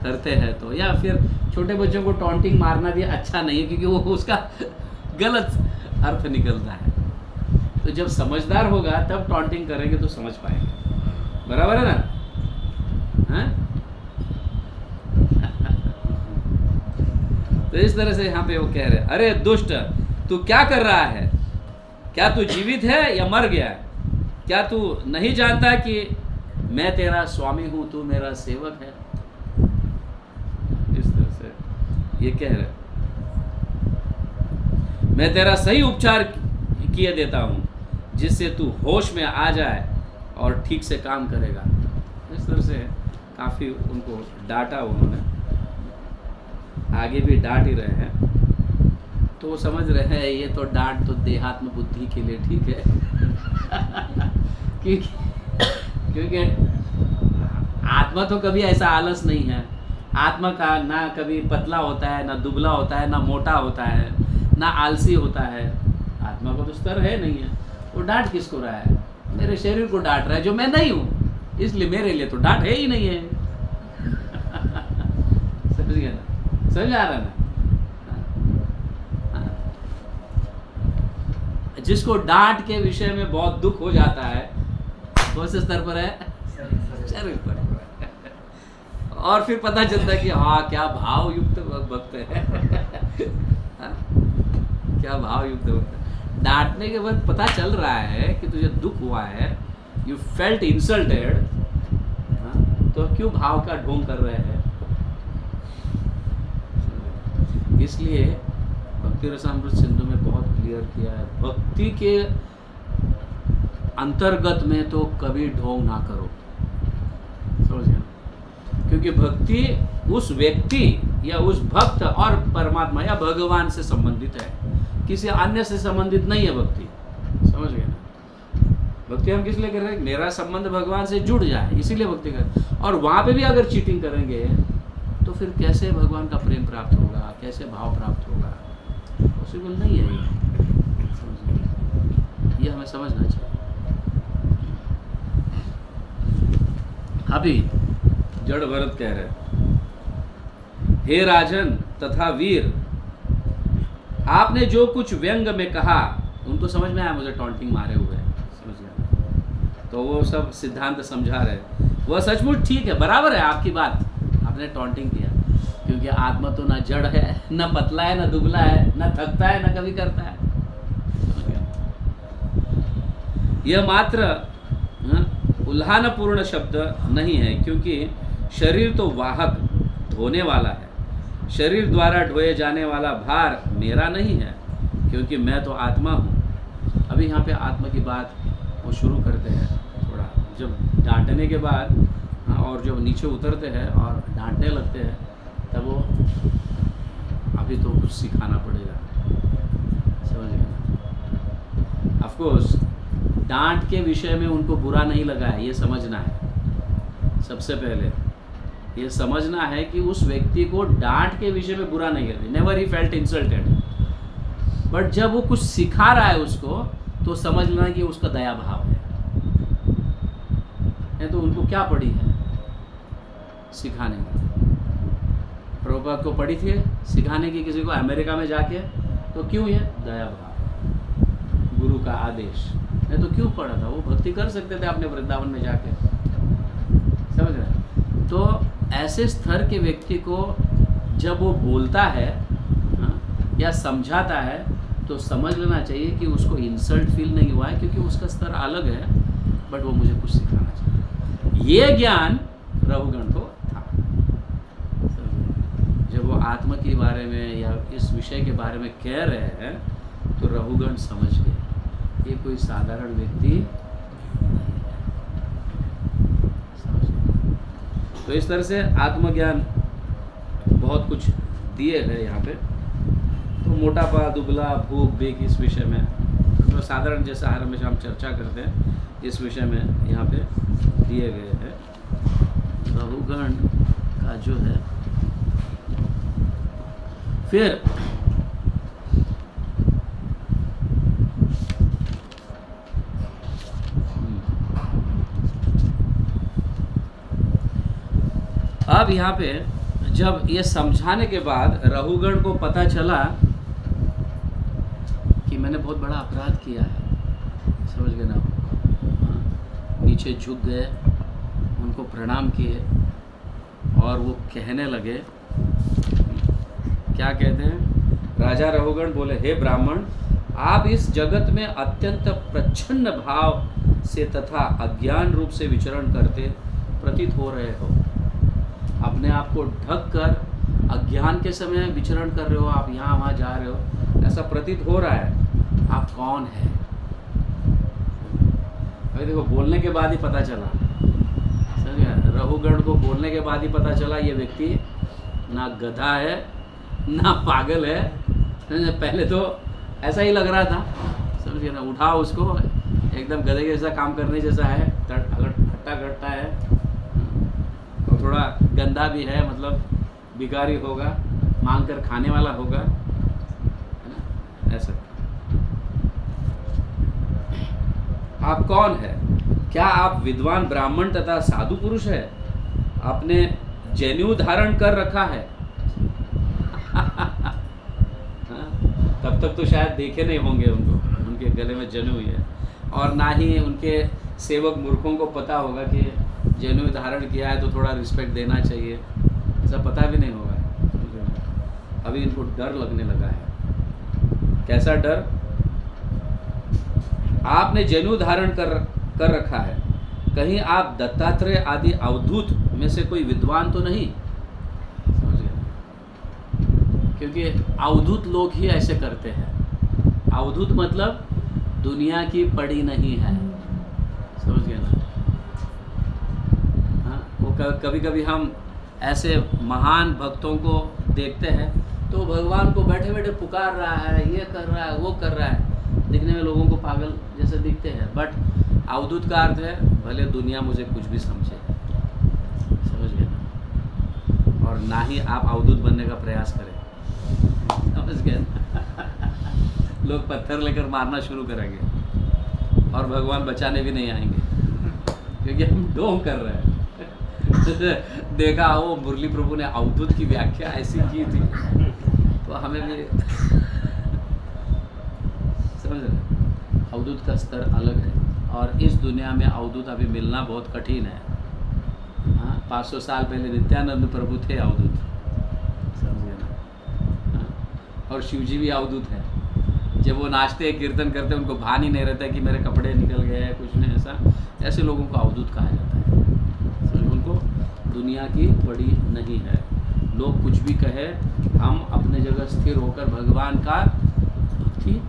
करते हैं तो। या फिर छोटे बच्चों को टॉन्टिंग मारना भी अच्छा नहीं है, क्योंकि वो उसका गलत अर्थ निकलता है। तो जब समझदार होगा तब टॉन्टिंग करेंगे तो समझ पाएंगे, बराबर है ना? तो इस तरह से यहाँ पे वो कह रहे, अरे दुष्ट, तू क्या कर रहा है? क्या तू जीवित है या मर गया? क्या तू नहीं जानता कि मैं तेरा स्वामी हूँ, तू मेरा सेवक है? इस तरह से ये कह रहे, मैं तेरा सही उपचार किए देता हूँ, जिससे तू होश में आ जाए और ठीक से काम करेगा। इस तरह से काफ़ी उनको डांटा उन्होंने, आगे भी डांट ही रहे हैं। तो वो समझ रहे हैं ये तो डांट तो देहात्म बुद्धि के लिए ठीक है, क्योंकि आत्मा तो कभी ऐसा आलस नहीं है। आत्मा का ना कभी पतला होता है, ना दुबला होता है, ना मोटा होता है, ना आलसी होता है। आत्मा का तो स्तर है नहीं है। वो डांट किसको रहा है? मेरे शरीर को डांट रहा है जो मैं नहीं हूँ, इसलिए मेरे लिए तो डांट है ही नहीं है। समझ गया ना? समझ आ रहा ना? जिसको डांट के विषय में बहुत दुख हो जाता है, कौन से स्तर पर है? शरीर पर। और फिर पता चलता है कि हाँ क्या भाव युक्त भक्त है। क्या भाव युक्त भक्त है। डांटने के बाद पता चल रहा है कि तुझे दुख हुआ है, यू फेल्ट इंसल्टेड, तो क्यों भाव का ढोंग कर रहे हैं? इसलिए भक्ति रसामृत सिंधु में बहुत क्लियर किया है, भक्ति के अंतर्गत में तो कभी ढोंग ना करो। समझ गए? क्योंकि भक्ति उस व्यक्ति या उस भक्त और परमात्मा या भगवान से संबंधित है, किसी अन्य से संबंधित नहीं है भक्ति। समझ गए ना? भक्ति हम किस लिए कर रहे हैं? मेरा संबंध भगवान से जुड़ जाए, इसीलिए भक्ति कर। और वहां पे भी अगर चीटिंग करेंगे तो फिर कैसे भगवान का प्रेम प्राप्त होगा, कैसे भाव प्राप्त होगा? पॉसिबल नहीं है ये हमें समझना चाहिए। अभी जड़ भरत कह रहे, हे राजन तथा वीर, आपने जो कुछ व्यंग में कहा, उनको समझ में आया मुझे टॉन्टिंग मारे हुए, समझ गया? तो वो सब सिद्धांत समझा रहे, वह सचमुच ठीक है, बराबर है आपकी बात। आपने टॉन्टिंग किया क्योंकि आत्मा तो ना जड़ है, ना पतला है, ना दुबला है, ना थकता है, ना कभी करता है। यह मात्र उल्हानपूर्ण शब्द नहीं है, क्योंकि शरीर तो वाहक धोने वाला है। शरीर द्वारा ढोए जाने वाला भार मेरा नहीं है, क्योंकि मैं तो आत्मा हूँ। अभी यहाँ पे आत्मा की बात वो शुरू करते हैं थोड़ा, जब डांटने के बाद और जब नीचे उतरते हैं और डांटने लगते हैं, तब वो अभी तो कुछ सिखाना पड़ेगा। समझ गए? ऑफ कोर्स डांट के विषय में उनको बुरा नहीं लगा है, ये समझना है। सबसे पहले ये समझना है कि उस व्यक्ति को डांट के विषय में बुरा नहीं है, नेवर ही फेल्ट इंसल्टेड। बट जब वो कुछ सिखा रहा है उसको, तो समझ लेना कि उसका दया भाव है। तो उनको क्या पड़ी है सिखाने की? प्रभुपाद को पड़ी थी सिखाने की किसी को अमेरिका में जाके, तो क्यों है? दया भाव, गुरु का आदेश। नहीं तो क्यों पढ़ा था? वो भक्ति कर सकते थे अपने वृंदावन में जाके। समझ रहे? तो ऐसे स्तर के व्यक्ति को जब वो बोलता है या समझाता है, तो समझ लेना चाहिए कि उसको इंसल्ट फील नहीं हुआ है, क्योंकि उसका स्तर अलग है, बट वो मुझे कुछ सिखाना चाहिए। ये ज्ञान रहुगण को था। जब वो आत्मा के बारे में या इस विषय के बारे में कह रहे हैं, तो रहुगण समझ गए ये कोई साधारण व्यक्ति नहीं है। तो इस तरह से आत्मज्ञान बहुत कुछ दिए हैं यहाँ पे। तो मोटापा, दुबला, भूख, बेक, इस विषय में तो साधारण जैसा हमेशा हम चर्चा करते हैं, इस विषय में यहाँ पे दिए गए हैं। रहुगण का जो है, फिर अब यहाँ पे जब ये समझाने के बाद रहुगण को पता चला कि मैंने बहुत बड़ा अपराध किया है, समझ गए ना? नीचे झुक गए, उनको प्रणाम किए और वो कहने लगे, क्या कहते हैं? राजा रहुगण बोले, हे ब्राह्मण, आप इस जगत में अत्यंत प्रच्छन्न भाव से तथा अज्ञान रूप से विचरण करते प्रतीत हो रहे हो। अपने आप को ढक कर अज्ञान के समय विचरण कर रहे हो, आप यहाँ वहाँ जा रहे हो, ऐसा प्रतीत हो रहा है। आप कौन है? अभी देखो, बोलने के बाद ही पता चला, समझ गया? रहुगण को बोलने के बाद ही पता चला ये व्यक्ति ना गधा है ना पागल है। पहले तो ऐसा ही लग रहा था, समझ गया ना? उठाओ उसको, एकदम गधे के जैसा काम करने जैसा है, अगर खट्टा खट्टा है और थोड़ा गंदा भी है, मतलब भिखारी होगा, मांग कर खाने वाला होगा, है ना, ऐसा। आप कौन है? क्या आप विद्वान ब्राह्मण तथा साधु पुरुष है? आपने जनेऊ धारण कर रखा है? तब तक तो शायद देखे नहीं होंगे उनको, उनके गले में जनेऊ है, और ना ही उनके सेवक मूर्खों को पता होगा कि जनेऊ धारण किया है तो थोड़ा रिस्पेक्ट देना चाहिए, ऐसा पता भी नहीं होगा। अभी इनको डर लगने लगा है। कैसा डर? आपने जनेऊ धारण कर रखा है, कहीं आप दत्तात्रेय आदि अवधूत में से कोई विद्वान तो नहीं? समझ गए? क्योंकि अवधूत लोग ही ऐसे करते हैं। अवधूत मतलब दुनिया की पड़ी नहीं है, समझ गए ना? हाँ, वो कभी कभी हम ऐसे महान भक्तों को देखते हैं तो भगवान को बैठे बैठे पुकार रहा है, ये कर रहा है, वो कर रहा है, दिखने में लोगों को पागल जैसे दिखते हैं, बट अवधूत का अर्थ है भले दुनिया मुझे कुछ भी समझे, समझ गए ना? और ना ही आप अवधूत बनने का प्रयास करें, समझ गए ना? लोग पत्थर लेकर मारना शुरू करेंगे और भगवान बचाने भी नहीं आएंगे, क्योंकि हम ढोंग कर रहे हैं। देखा वो मुरली प्रभु ने अवधूत की व्याख्या ऐसी की थी, तो हमें भी समझ रहे, अवधूत का स्तर अलग है, और इस दुनिया में अवधूत अभी मिलना बहुत कठिन है। हाँ, 500 साल पहले नित्यानंद प्रभु थे अवधूत, समझे ना? हाँ, और शिव जी भी अवधूत है। जब वो नाचते कीर्तन करते उनको भान ही नहीं रहता कि मेरे कपड़े निकल गए हैं, कुछ नहीं, ऐसे लोगों को अवधूत कहा जाता है। उनको दुनिया की पड़ी नहीं है। लोग कुछ भी कहे, हम अपने जगह स्थिर होकर भगवान का भक्ति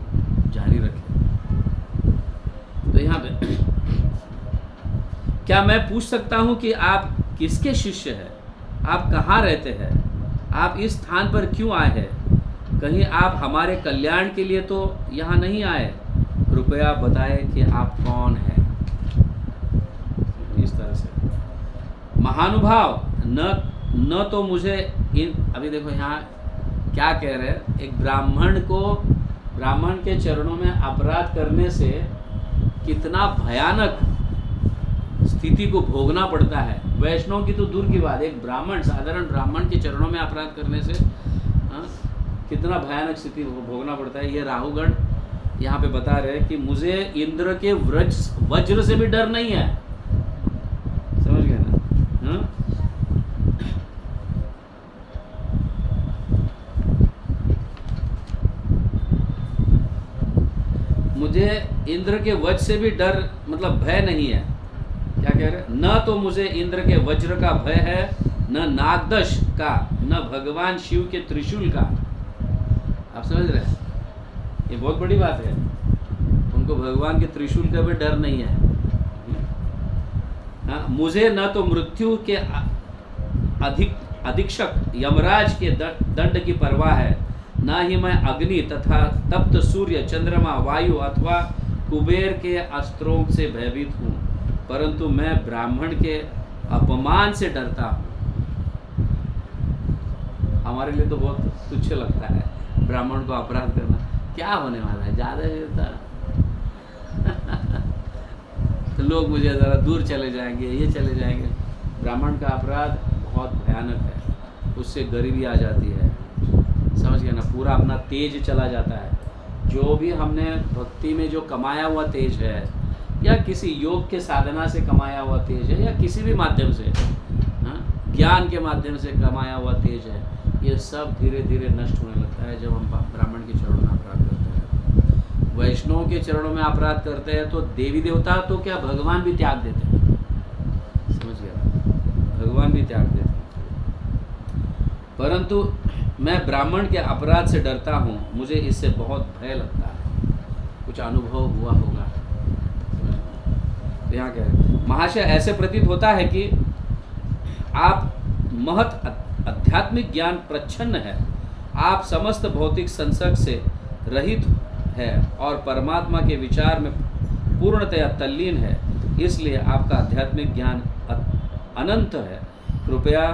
जारी रखें। तो यहाँ पे क्या मैं पूछ सकता हूँ कि आप किसके शिष्य हैं? आप कहाँ रहते हैं? आप इस स्थान पर क्यों आए हैं? कहीं आप हमारे कल्याण के लिए तो यहाँ नहीं आए? कृपया बताएं कि आप कौन हैं। इस तरह से महानुभाव, न तो मुझे अभी देखो यहाँ क्या कह रहे हैं, एक ब्राह्मण के चरणों में अपराध करने से कितना भयानक स्थिति को भोगना पड़ता है। वैष्णव की तो दूर की बात, एक साधारण ब्राह्मण के चरणों में अपराध करने से कितना भयानक स्थिति भोगना पड़ता है। ये राहुगण यहाँ पे बता रहे हैं कि मुझे इंद्र के वज्र से भी डर नहीं है, समझ गए ना? मुझे इंद्र के वज्र से भी डर मतलब भय नहीं है। क्या कह रहे? न तो मुझे इंद्र के वज्र का भय है, न नागदश का, न भगवान शिव के त्रिशूल का। आप समझ रहे हैं? ये बहुत बड़ी बात है। उनको भगवान के त्रिशूल का भी डर नहीं है। हाँ, मुझे न तो मृत्यु के अधीक्षक यमराज के दंड की परवाह है, न ही मैं अग्नि तथा तप्त सूर्य, चंद्रमा, वायु अथवा कुबेर के अस्त्रों से भयभीत हूँ, परंतु मैं ब्राह्मण के अपमान से डरता हूँ। हमारे लिए तो बहुत तुच्छ लगता है ब्राह्मण को अपराध करना, क्या होने वाला है, ज़्यादा होता तो लोग मुझे ज़रा दूर चले जाएंगे, ये चले जाएंगे। ब्राह्मण का अपराध बहुत भयानक है, उससे गरीबी आ जाती है, समझ गए ना? पूरा अपना तेज चला जाता है। जो भी हमने भक्ति में जो कमाया हुआ तेज है, या किसी योग के साधना से कमाया हुआ तेज है, या किसी भी माध्यम से, ज्ञान के माध्यम से कमाया हुआ तेज है, ये सब धीरे धीरे नष्ट होने लगता है जब हम ब्राह्मण के चरणों में अपराध करते हैं। वैष्णव के चरणों में अपराध करते हैं तो देवी देवता तो क्या, भगवान भी त्याग देते हैं, समझ गया? भगवान भी त्याग देते हैं। परंतु मैं ब्राह्मण के अपराध से डरता हूँ, मुझे इससे बहुत भय लगता है। कुछ अनुभव हुआ होगा। तो यहाँ क्या है, महाशय ऐसे प्रतीत होता है कि आप महत आध्यात्मिक ज्ञान प्रच्छन्न है, आप समस्त भौतिक संसर्ग से रहित है और परमात्मा के विचार में पूर्णतया तल्लीन है, इसलिए आपका आध्यात्मिक ज्ञान अनंत है। कृपया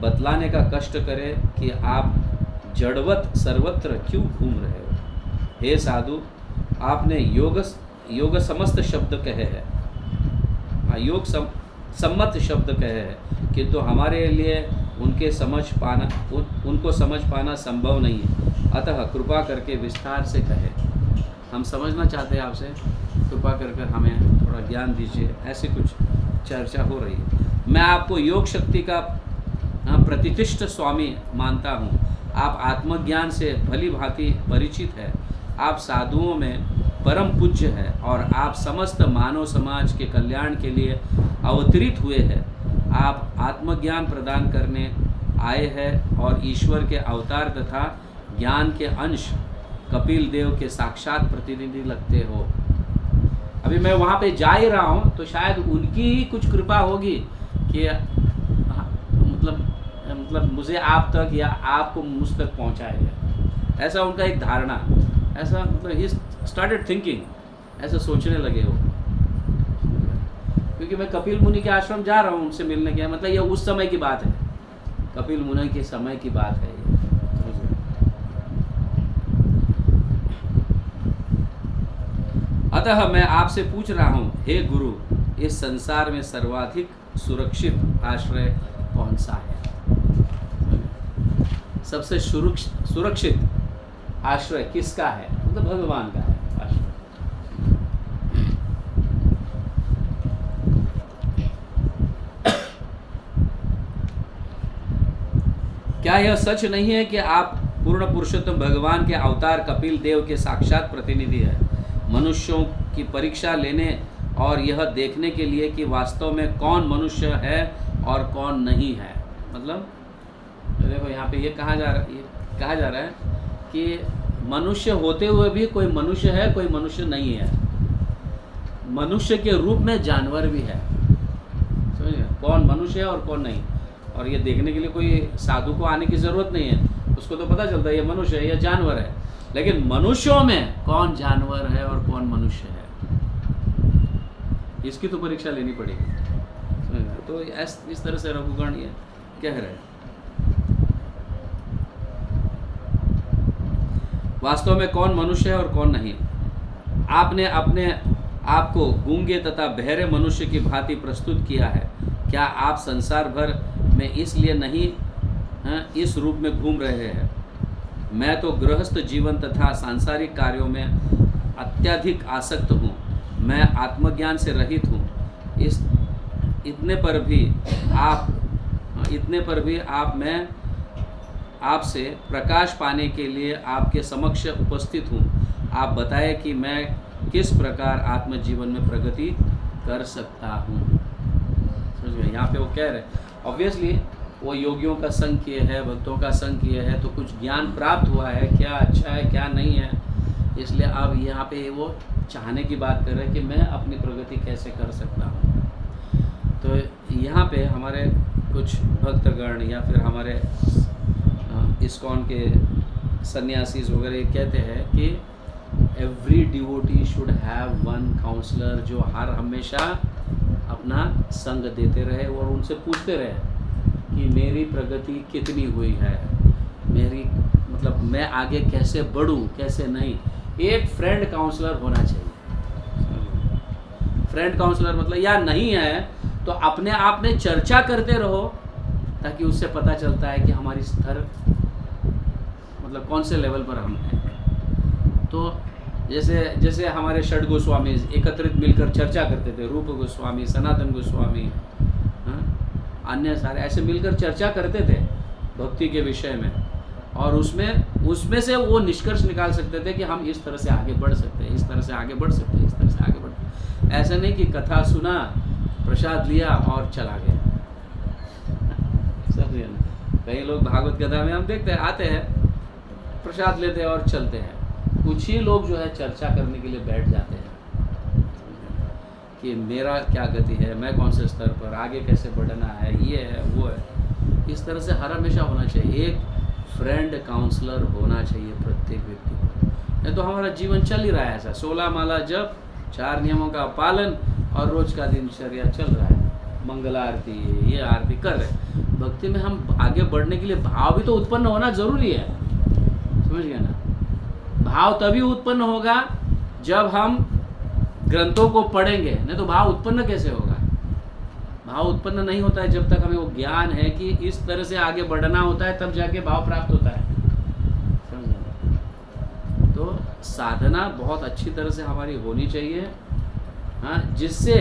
बतलाने का कष्ट करें कि आप जड़वत सर्वत्र क्यों घूम रहे हो। हे साधु, आपने योग समस्त शब्द कहे हैं, योग सम्मत शब्द कहे हैं, किंतु हमारे लिए उनको समझ पाना संभव नहीं है। अतः कृपा करके विस्तार से कहे। हम समझना चाहते हैं आपसे, कृपा कर हमें थोड़ा ज्ञान दीजिए। ऐसी कुछ चर्चा हो रही है। मैं आपको योग शक्ति का प्रतिष्ठित स्वामी मानता हूँ। आप आत्मज्ञान से भली भांति परिचित है। आप साधुओं में परम पूज्य है और आप समस्त मानव समाज के कल्याण के लिए अवतरित हुए हैं। आप आत्मज्ञान प्रदान करने आए हैं और ईश्वर के अवतार तथा ज्ञान के अंश कपिल देव के साक्षात प्रतिनिधि लगते हो। अभी मैं वहाँ पे जा ही रहा हूँ, तो शायद उनकी ही कुछ कृपा होगी कि मतलब मुझे आप तक या आपको मुझ तक पहुँचाएगा। ऐसा उनका एक धारणा, ऐसा मतलब ही स्टार्टेड थिंकिंग, ऐसा सोचने लगे हो। क्योंकि मैं कपिल मुनि के आश्रम जा रहा हूँ उनसे मिलने के, मतलब ये उस समय की बात है, कपिल मुनि के समय की बात है ये। अतः मैं आपसे पूछ रहा हूँ, हे गुरु, इस संसार में सर्वाधिक सुरक्षित आश्रय कौन सा है? सबसे सुरक्षित आश्रय किसका है? मतलब भगवान का है आश्रय। क्या यह सच नहीं है कि आप पूर्ण पुरुषोत्तम भगवान के अवतार कपिल देव के साक्षात प्रतिनिधि है? मनुष्यों की परीक्षा लेने और यह देखने के लिए कि वास्तव में कौन मनुष्य है और कौन नहीं है। मतलब देखो यहाँ पे ये कहा जा रहा है कि मनुष्य होते हुए भी कोई मनुष्य है, कोई मनुष्य नहीं है। मनुष्य के रूप में जानवर भी है, समझिए, कौन मनुष्य है और कौन नहीं। और ये देखने के लिए कोई साधु को आने की ज़रूरत नहीं है, उसको तो पता चलता है ये मनुष्य है, ये जानवर है। लेकिन मनुष्यों में कौन जानवर है और कौन मनुष्य है, इसकी तो परीक्षा लेनी पड़ेगी। तो इस तरह से रघुगण ये कह रहे हैं। वास्तव में कौन मनुष्य है और कौन नहीं। आपने अपने आप को गूंगे तथा बहरे मनुष्य की भांति प्रस्तुत किया है। क्या आप संसार भर में इसलिए नहीं इस रूप में घूम रहे हैं? मैं तो गृहस्थ जीवन तथा सांसारिक कार्यों में अत्यधिक आसक्त हूँ। मैं आत्मज्ञान से रहित हूँ। इतने पर भी मैं आपसे प्रकाश पाने के लिए आपके समक्ष उपस्थित हूँ। आप बताएं कि मैं किस प्रकार आत्मजीवन में प्रगति कर सकता हूँ। समझ गए? यहाँ पे वो कह रहे ऑब्वियसली वो योगियों का संग किए है, भक्तों का संग किए है, तो कुछ ज्ञान प्राप्त हुआ है, क्या अच्छा है क्या नहीं है। इसलिए अब यहाँ पे वो चाहने की बात कर रहे हैं कि मैं अपनी प्रगति कैसे कर सकता हूँ। तो यहाँ पे हमारे कुछ भक्तगण या फिर हमारे इस्कॉन के सन्यासीज वगैरह कहते हैं कि every devotee should have one counsellor, जो हर हमेशा अपना संग देते रहे और उनसे पूछते रहे कि मेरी प्रगति कितनी हुई है, मेरी मतलब मैं आगे कैसे बढ़ूं, कैसे नहीं। एक फ्रेंड काउंसलर होना चाहिए। फ्रेंड काउंसलर मतलब या नहीं है तो अपने आप में चर्चा करते रहो, ताकि उससे पता चलता है कि हमारी स्तर मतलब कौन से लेवल पर हम हैं। तो जैसे हमारे षड गोस्वामी एकत्रित मिलकर चर्चा करते थे, रूप गोस्वामी, सनातन गोस्वामी, अन्य सारे ऐसे मिलकर चर्चा करते थे भक्ति के विषय में, और उसमें से वो निष्कर्ष निकाल सकते थे कि हम इस तरह से आगे बढ़ सकते हैं, इस तरह से आगे बढ़ सकते हैं, इस तरह से आगे बढ़। ऐसा नहीं कि कथा सुना, प्रसाद लिया और चला गया। समझिए ना, कई लोग भागवत कथा में हम देखते हैं, आते हैं, प्रसाद लेते हैं और चलते हैं। कुछ ही लोग जो है चर्चा करने के लिए बैठ जाते हैं कि मेरा क्या गति है, मैं कौन से स्तर पर आगे कैसे बढ़ना है, ये है वो है। इस तरह से हर हमेशा होना चाहिए, एक फ्रेंड काउंसलर होना चाहिए प्रत्येक व्यक्ति को। नहीं तो हमारा जीवन चल ही रहा है ऐसा, 16 माला जप 4 नियमों का पालन और रोज का दिनचर्या चल रहा है, मंगल आरती ये आरती कर रहे। भक्ति में हम आगे बढ़ने के लिए भाव भी तो उत्पन्न होना जरूरी है, समझ गए ना। भाव तभी उत्पन्न होगा जब हम ग्रंथों को पढ़ेंगे, नहीं तो भाव उत्पन्न कैसे होगा। भाव उत्पन्न नहीं होता है जब तक हमें वो ज्ञान है कि इस तरह से आगे बढ़ना होता है, तब जाके भाव प्राप्त होता है, समझ गए। तो साधना बहुत अच्छी तरह से हमारी होनी चाहिए, हाँ, जिससे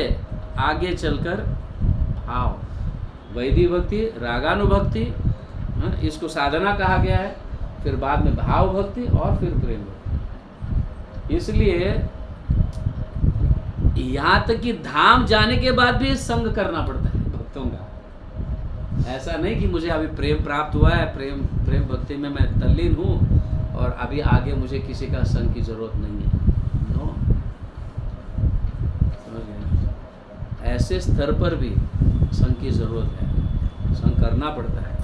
आगे चलकर भाव, वैदिक भक्ति, रागानुभक्ति, हाँ, इसको साधना कहा गया है, फिर बाद में भाव भक्ति और फिर प्रेम भक्ति। इसलिए यहाँ तक कि धाम जाने के बाद भी संग करना पड़ता है भक्तों का। ऐसा नहीं कि मुझे अभी प्रेम प्राप्त हुआ है, प्रेम भक्ति में मैं तल्लीन हूँ और अभी आगे मुझे किसी का संग की जरूरत नहीं है, नो, समझ गए। ऐसे स्तर पर भी संग की जरूरत है, संग करना पड़ता है,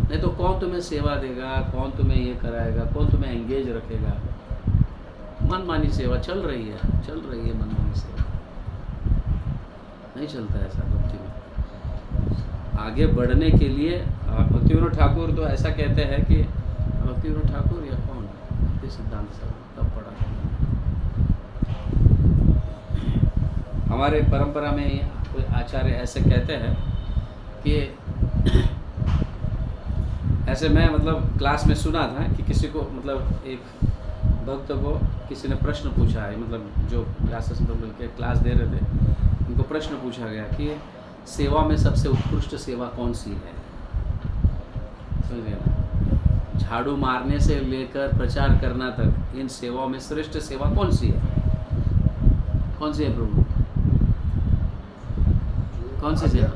नहीं तो कौन तुम्हें सेवा देगा, कौन तुम्हें ये कराएगा, कौन तुम्हें एंगेज रखेगा। मनमानी सेवा चल रही है मनमानी सेवा, नहीं चलता ऐसा भक्ति में। आगे बढ़ने के लिए भक्ति विनोद ठाकुर तो ऐसा कहते हैं कि भक्ति विनोद ठाकुर या कौन, भक्ति सिद्धांत साहब तब पढ़ा, हमारे परंपरा में कोई आचार्य ऐसे कहते हैं कि ऐसे मैं मतलब क्लास में सुना था कि किसी को मतलब एक भक्त को किसी ने प्रश्न पूछा है, मतलब जो क्लासेस में मिलकर क्लास दे रहे थे उनको प्रश्न पूछा गया कि सेवा में सबसे उत्कृष्ट सेवा कौन सी है, समझ गए ना। झाड़ू मारने से लेकर प्रचार करना तक इन सेवाओं में श्रेष्ठ सेवा कौन सी है, कौन सी है प्रभु, कौन सी सेवा?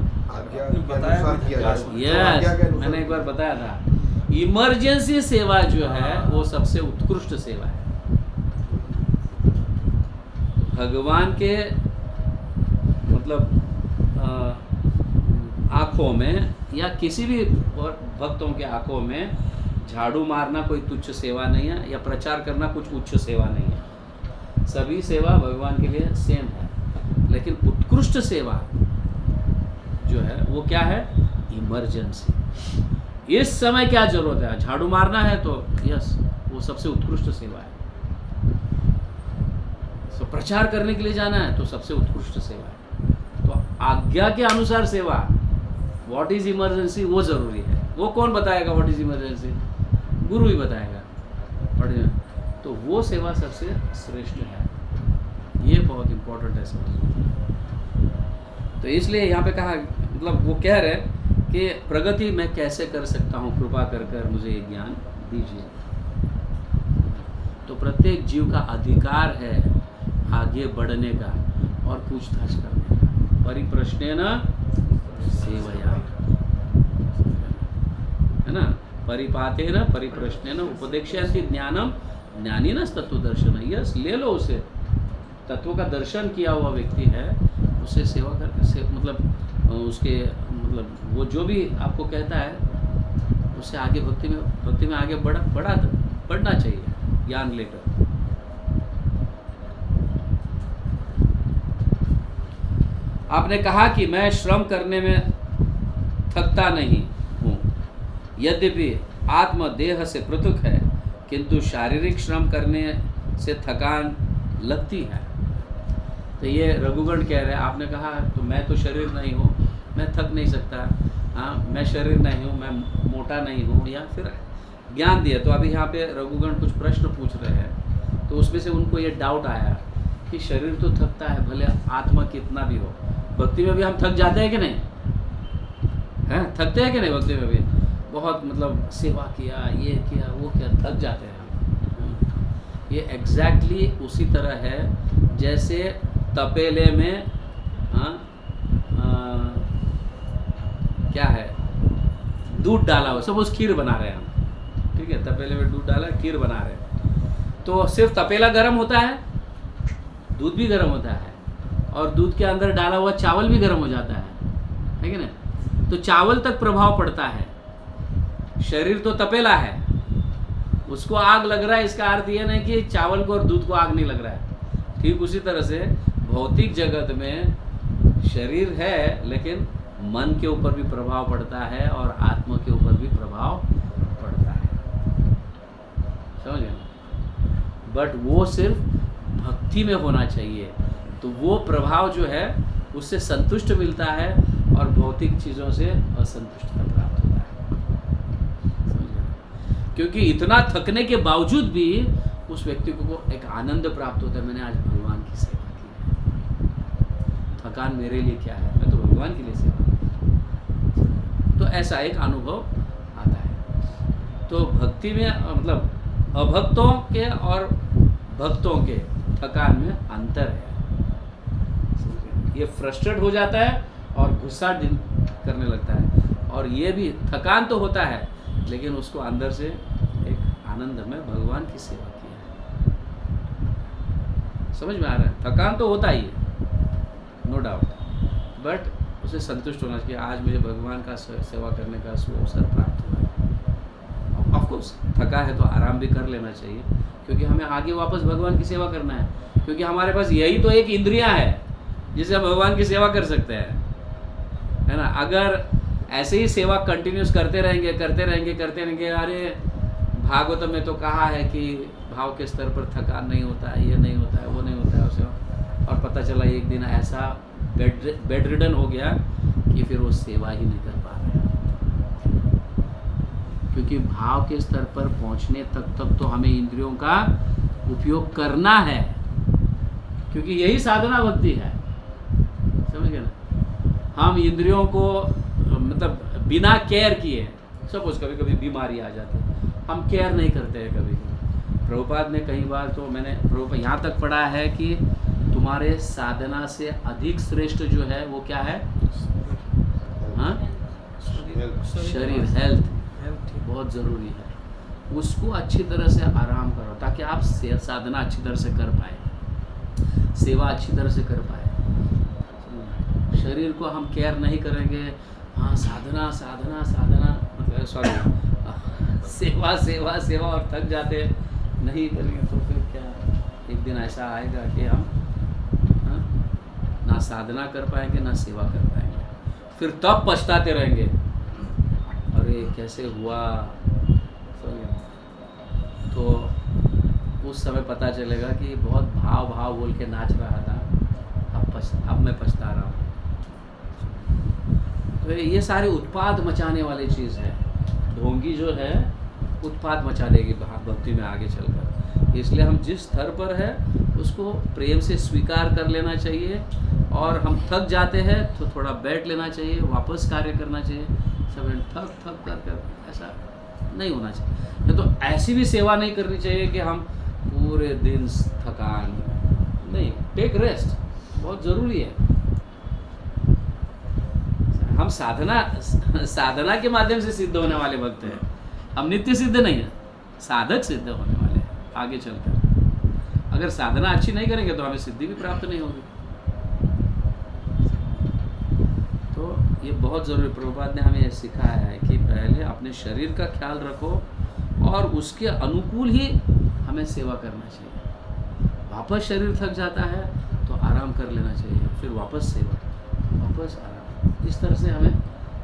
यस, मैंने एक बार बताया था, इमरजेंसी सेवा जो है वो सबसे उत्कृष्ट सेवा है। भगवान के मतलब आँखों में या किसी भी भक्तों के आँखों में झाड़ू मारना कोई तुच्छ सेवा नहीं है, या प्रचार करना कुछ उच्च सेवा नहीं है। सभी सेवा भगवान के लिए सेम है, लेकिन उत्कृष्ट सेवा जो है वो क्या है, इमरजेंसी। इस समय क्या जरूरत है, झाड़ू मारना है तो यस वो सबसे उत्कृष्ट सेवा है। तो प्रचार करने के लिए जाना है तो सबसे उत्कृष्ट सेवा है। तो आज्ञा के अनुसार सेवा, व्हाट इज इमरजेंसी वो जरूरी है। वो कौन बताएगा व्हाट इज इमरजेंसी, गुरु ही बताएगा। तो वो सेवा सबसे श्रेष्ठ है, ये बहुत इंपॉर्टेंट है समझ। तो इसलिए यहाँ पे कहा, मतलब वो कह रहे कि प्रगति मैं कैसे कर सकता हूँ, कृपा कर कर मुझे ये ज्ञान दीजिए। तो प्रत्येक जीव का अधिकार है आगे बढ़ने का और पूछताछ करने का। परिप्रश्नेन सेवया, है ना, परिपातेन परिप्रश्नेन उपदेक्षयन्ति ज्ञानम ज्ञानिनः तत्वदर्शन। यस, ले लो उसे, तत्व का दर्शन किया हुआ व्यक्ति है, उससे सेवा करके मतलब उसके मतलब वो जो भी आपको कहता है उससे आगे भक्ति में आगे बढ़ना चाहिए ज्ञान लेकर। आपने कहा कि मैं श्रम करने में थकता नहीं हूँ, यद्यपि आत्म देह से पृथक है, किंतु शारीरिक श्रम करने से थकान लगती है। तो ये रघुगण कह रहे हैं, आपने कहा तो मैं तो शरीर नहीं हूँ, मैं थक नहीं सकता, हाँ मैं शरीर नहीं हूँ, मैं मोटा नहीं हूँ, या फिर ज्ञान दिया। तो अभी यहाँ पे रघुगण कुछ प्रश्न पूछ रहे हैं, तो उसमें से उनको ये डाउट आया कि शरीर तो थकता है, भले आत्मा कितना भी हो। भक्ति में भी हम थक जाते हैं कि नहीं, हैं थकते हैं कि नहीं, भक्ति में भी बहुत मतलब सेवा किया, ये किया, वो किया, थक जाते हैं हम। ये एग्जैक्टली उसी तरह है जैसे तपेले में क्या है, दूध डाला हो, सपोज खीर बना रहे हैं हम, ठीक है, तपेले में दूध डाला, खीर बना रहे हैं, तो सिर्फ तपेला गर्म होता है, दूध भी गर्म होता है, और दूध के अंदर डाला हुआ चावल भी गर्म हो जाता है कि नहीं। तो चावल तक प्रभाव पड़ता है, शरीर तो तपेला है, उसको आग लग रहा है, इसका अर्थ ये नहीं कि चावल को और दूध को आग नहीं लग रहा है। ठीक उसी तरह से भौतिक जगत में शरीर है, लेकिन मन के ऊपर भी प्रभाव पड़ता है और आत्मा के ऊपर भी प्रभाव पड़ता है, समझ गए ना। बट वो सिर्फ भक्ति में होना चाहिए, तो वो प्रभाव जो है उससे संतुष्ट मिलता है और भौतिक चीज़ों से असंतुष्टता प्राप्त होता है, समझ गए। क्योंकि इतना थकने के बावजूद भी उस व्यक्ति को एक आनंद प्राप्त होता है, मैंने आज भगवान की सेवा की, थकान मेरे लिए क्या है, मैं तो भगवान के लिए सेवा की। तो ऐसा एक अनुभव आता है। तो भक्ति में मतलब अभक्तों के और भक्तों के थकान में अंतर है। ये फ्रस्ट्रेट हो जाता है और गुस्सा करने लगता है, और ये भी थकान तो होता है लेकिन उसको अंदर से एक आनंद में भगवान की सेवा की है। समझ में आ रहा है? थकान तो होता ही है, नो डाउट, बट उसे संतुष्ट होना चाहिए, आज मुझे भगवान का सेवा करने का अवसर प्राप्त हुआ है। ऑफकोर्स थका है तो आराम भी कर लेना चाहिए, क्योंकि हमें आगे वापस भगवान की सेवा करना है, क्योंकि हमारे पास यही तो एक इंद्रियां है जिससे हम भगवान की सेवा कर सकते हैं, है ना। अगर ऐसे ही सेवा कंटिन्यूस करते रहेंगे, अरे भागवत में तो कहा है कि भाव के स्तर पर थकान नहीं होता है, ये नहीं होता है, वो नहीं होता है उसे, और पता चला एक दिन ऐसा बेड रिडन हो गया कि फिर वो सेवा ही नहीं कर पा रहे, क्योंकि भाव के स्तर पर पहुंचने तक तो हमें इंद्रियों का उपयोग करना है, क्योंकि यही साधना भक्ति है, समझ गए ना। हम इंद्रियों को मतलब बिना केयर किए, सपोज कभी कभी बीमारी आ जाती है, हम केयर नहीं करते हैं कभी। प्रभुपाद ने कई बार, तो मैंने प्रभुपाद यहाँ तक पढ़ा है कि तुम्हारे साधना से अधिक श्रेष्ठ जो है वो क्या है, हाँ, शरीर, हेल्थ बहुत ज़रूरी है। उसको अच्छी तरह से आराम करो ताकि आप साधना अच्छी तरह से कर पाए, सेवा अच्छी तरह से कर पाए। शरीर को हम केयर नहीं करेंगे, हाँ साधना साधना साधना मतलब सॉरी सेवा और थक जाते नहीं करेंगे तो फिर क्या, एक दिन ऐसा आएगा कि हम ना साधना कर पाएंगे ना सेवा कर पाएंगे, फिर तब पछताते रहेंगे, अरे कैसे हुआ। तो उस समय पता चलेगा कि बहुत भाव बोल के नाच रहा था, अब मैं पछता रहा हूँ। तो ये सारे उत्पाद मचाने वाली चीज़ है। ढोंगी जो है उत्पाद मचा देगी भक्ति में आगे चलकर, इसलिए हम जिस स्तर पर है उसको प्रेम से स्वीकार कर लेना चाहिए, और हम थक जाते हैं तो थोड़ा बैठ लेना चाहिए, वापस कार्य करना चाहिए। सब थक कर ऐसा नहीं होना चाहिए। तो ऐसी भी सेवा नहीं करनी चाहिए कि हम पूरे दिन थकान नहीं, टेक रेस्ट बहुत ज़रूरी है। हम साधना के माध्यम से सिद्ध होने वाले भक्त हैं, हम नित्य सिद्ध नहीं है, साधक सिद्ध होने वाले हैं आगे चलकर। अगर साधना अच्छी नहीं करेंगे तो हमें सिद्धि भी प्राप्त नहीं होगी। तो ये बहुत ज़रूरी, प्रभुपाद ने हमें ये सिखाया है कि पहले अपने शरीर का ख्याल रखो और उसके अनुकूल ही हमें सेवा करना चाहिए। वापस शरीर थक जाता है तो आराम कर लेना चाहिए, फिर वापस सेवा, वापस आराम, इस तरह से हमें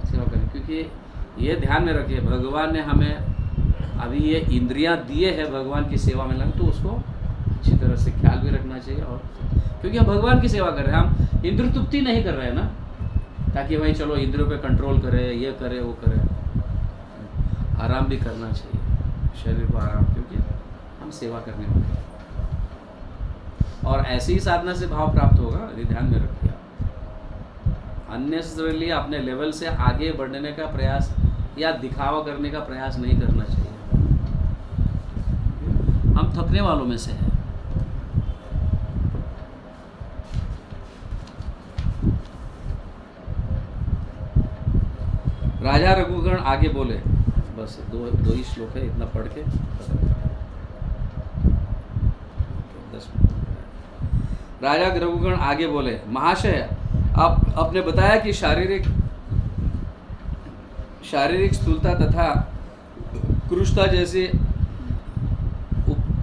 सेवा करें। क्योंकि ये ध्यान में रखिए, भगवान ने हमें अभी ये इंद्रियां दिए हैं भगवान की सेवा में लगे, तो उसको अच्छी तरह से ख्याल भी रखना चाहिए। और क्योंकि हम भगवान की सेवा कर रहे हैं, हम इंद्रिय तृप्ति नहीं कर रहे हैं ना, ताकि भाई चलो इंद्रियों पे कंट्रोल करे, ये करे वो करे। आराम भी करना चाहिए, शरीर को आराम, क्योंकि हम सेवा करने वाले हैं। और ऐसी ही साधना से भाव प्राप्त होगा, ये ध्यान में रखिए। अननेसेसरीली अपने लेवल से आगे बढ़ने का प्रयास या दिखावा करने का प्रयास नहीं करना चाहिए। हम थकने वालों में से हैं। राजा रघुगण आगे बोले, बस दो ही श्लोक है, इतना पढ़ के 10 मिनट। राजा रघुगण आगे बोले, महाशय आप आपने बताया कि शारीरिक स्थूलता तथा कृष्णता जैसे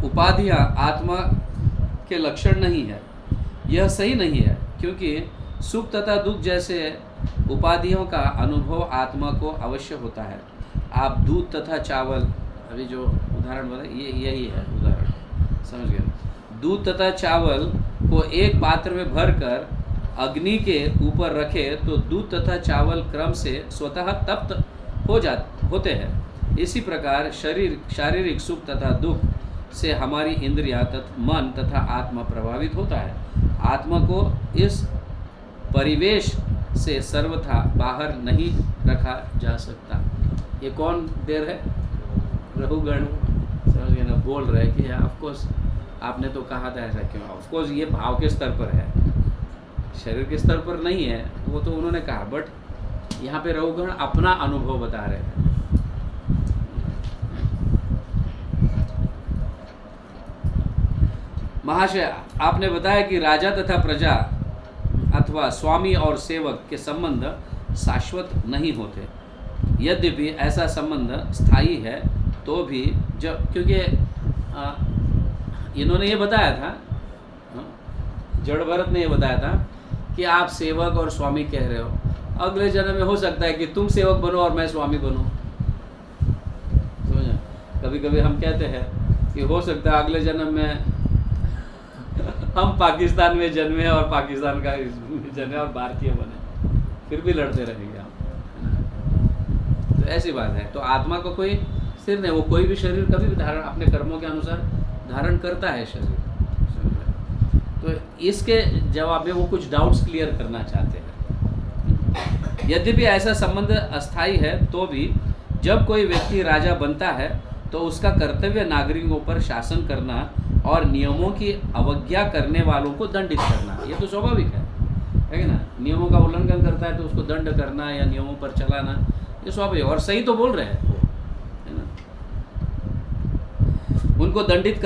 उपाधियां आत्मा के लक्षण नहीं है, यह सही नहीं है, क्योंकि सुख तथा दुख जैसे उपाधियों का अनुभव आत्मा को अवश्य होता है। आप दूध तथा चावल, अभी जो उदाहरण बोला ये यही है उदाहरण, समझ गए। दूध तथा चावल को एक पात्र में भरकर अग्नि के ऊपर रखे तो दूध तथा चावल क्रम से स्वतः तप्त होते हैं। इसी प्रकार शारीरिक सुख तथा दुख से हमारी इंद्रियां मन तथा आत्मा प्रभावित होता है। आत्मा को इस परिवेश से सर्वथा बाहर नहीं रखा जा सकता। ये कौन दे रहे? रघुगण समझ गए ना, बोल रहे कि ऑफकोर्स आपने तो कहा था ऐसा क्यों। ऑफकोर्स ये भाव के स्तर पर है, शरीर के स्तर पर नहीं है, वो तो उन्होंने कहा, बट यहाँ पे रघुगण अपना अनुभव बता रहे हैं। महाशय, आपने बताया कि राजा तथा प्रजा अथवा स्वामी और सेवक के संबंध शाश्वत नहीं होते। यद्यपि ऐसा संबंध स्थायी है तो भी जब, क्योंकि इन्होंने ये बताया था, जड़ भरत ने ये बताया था कि आप सेवक और स्वामी कह रहे हो, अगले जन्म में हो सकता है कि तुम सेवक बनो और मैं स्वामी बनूं। समझे? कभी कभी हम कहते हैं कि हो सकता है अगले जन्म में हम पाकिस्तान में जन्मे और पाकिस्तान का जन्मे और भारतीय बने, फिर भी लड़ते रहेंगे हम। तो ऐसी बात है। तो आत्मा को कोई सिर नहीं, वो कोई भी शरीर कभी भी धारण अपने कर्मों के अनुसार धारण करता है शरीर। तो इसके जवाब में वो कुछ डाउट्स क्लियर करना चाहते हैं। यद्यपि ऐसा संबंध अस्थायी है तो भी जब कोई व्यक्ति राजा बनता है तो उसका कर्तव्य नागरिकों पर शासन करना और नियमों की अवज्ञा करने वालों को दंडित करना। ये तो स्वाभाविक है कि ना। नियमों का उल्लंघन करता है तो उसको दंड करना या नियमों पर चलाना, ये स्वाभाविक, और सही तो बोल रहे हैं वो, है ना। उनको दंडित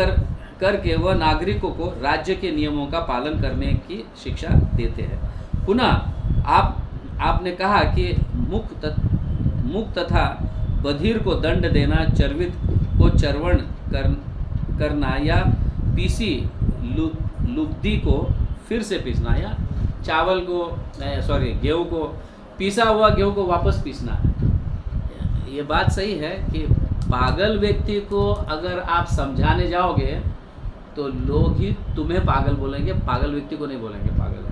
करके वह नागरिकों को राज्य के नियमों का पालन करने की शिक्षा देते हैं। पुनः आपने कहा कि मुक्त तथा बधिर को दंड देना, चर्वित को चर्वण करना या पीसी लुब्धि को फिर से पीसना, या चावल को गेहूं को, पीसा हुआ गेहूं को वापस पीसना। ये बात सही है कि पागल व्यक्ति को अगर आप समझाने जाओगे तो लोग ही तुम्हें पागल बोलेंगे, पागल व्यक्ति को नहीं बोलेंगे पागल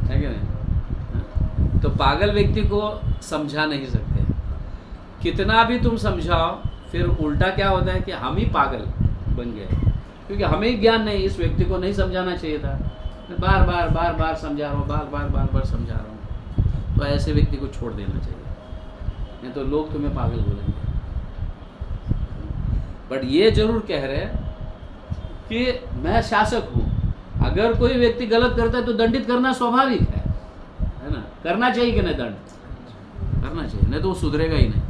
है क्या नहीं? तो पागल व्यक्ति को समझा नहीं सकते, कितना भी तुम समझाओ, फिर उल्टा क्या होता है कि हम ही पागल बन गए, क्योंकि हमें ही ज्ञान नहीं। इस व्यक्ति को नहीं समझाना चाहिए था, मैं बार बार समझा रहा हूँ, बार समझा रहा हूँ। तो ऐसे व्यक्ति को छोड़ देना चाहिए, नहीं तो लोग तुम्हें पागल बोलेंगे। बट ये जरूर कह रहे हैं कि मैं शासक हूँ, अगर कोई व्यक्ति गलत करता है तो दंडित करना स्वाभाविक है ना। करना चाहिए कि नहीं? दंड करना चाहिए, नहीं तो वो सुधरेगा ही नहीं,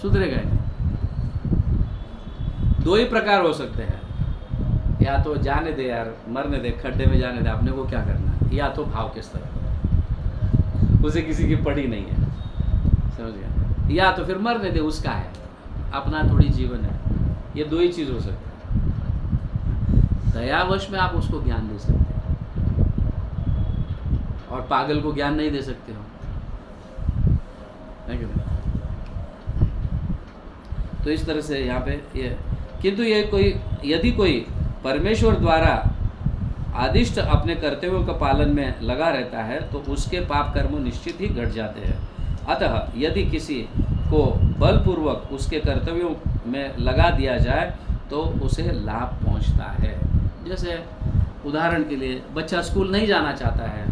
सुधरेगा ही नहीं। दो ही प्रकार हो सकते हैं, या तो जाने दे यार, मरने दे, खड्डे में जाने दे, आपने को क्या करना है, या तो भाव के स्तर पर, उसे किसी की पड़ी नहीं है, समझ गया, या तो फिर मरने दे, उसका है, अपना थोड़ी जीवन है। ये दो ही चीज हो सकती है। दयावश में आप उसको ज्ञान दे सकते हैं और पागल को ज्ञान नहीं दे सकते हो, है कि नहीं? तो इस तरह से यहाँ पे ये, किंतु ये यदि कोई परमेश्वर द्वारा आदिष्ट अपने कर्तव्यों का पालन में लगा रहता है तो उसके पाप कर्म निश्चित ही घट जाते हैं। अतः यदि किसी को बलपूर्वक उसके कर्तव्यों में लगा दिया जाए तो उसे लाभ पहुंचता है। जैसे उदाहरण के लिए, बच्चा स्कूल नहीं जाना चाहता है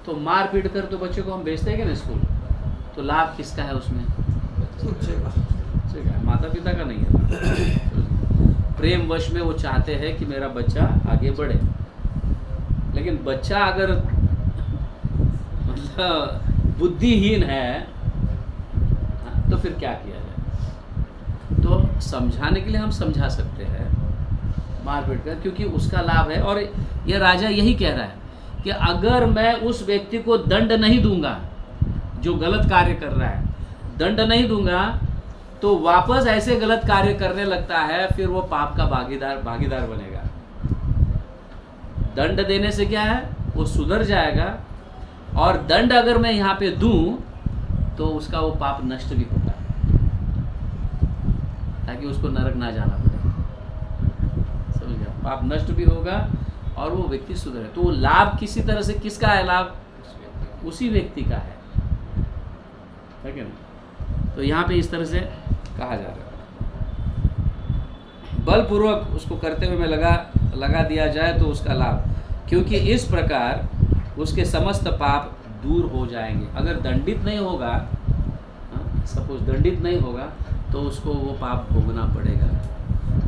तो मार पीट कर तो बच्चे को हम भेजते हैं कि नहीं स्कूल, तो लाभ किसका है उसमें? माता पिता का नहीं है। प्रेम वश में वो चाहते हैं कि मेरा बच्चा आगे बढ़े, लेकिन बच्चा अगर मतलब बुद्धिहीन है तो फिर क्या किया जाए? तो समझाने के लिए हम समझा सकते हैं मारपीट कर, क्योंकि उसका लाभ है। और ये राजा यही कह रहा है कि अगर मैं उस व्यक्ति को दंड नहीं दूंगा जो गलत कार्य कर रहा है, दंड नहीं दूंगा तो वापस ऐसे गलत कार्य करने लगता है, फिर वो पाप का भागीदार बनेगा। दंड देने से क्या है, वो सुधर जाएगा, और दंड अगर मैं यहाँ पे दूं तो उसका वो पाप नष्ट भी होगा, ताकि उसको नरक ना जाना पड़े। समझ गया? पाप नष्ट भी होगा और वो व्यक्ति सुधरे। तो वो लाभ किसी तरह से किसका है? लाभ उसी व्यक्ति का है क्या ना? तो यहाँ पे इस तरह से कहा जा रहा है, बलपूर्वक उसको करते हुए में लगा दिया जाए तो उसका लाभ, क्योंकि इस प्रकार उसके समस्त पाप दूर हो जाएंगे। अगर दंडित नहीं होगा, सपोज दंडित नहीं होगा, तो उसको वो पाप भोगना पड़ेगा।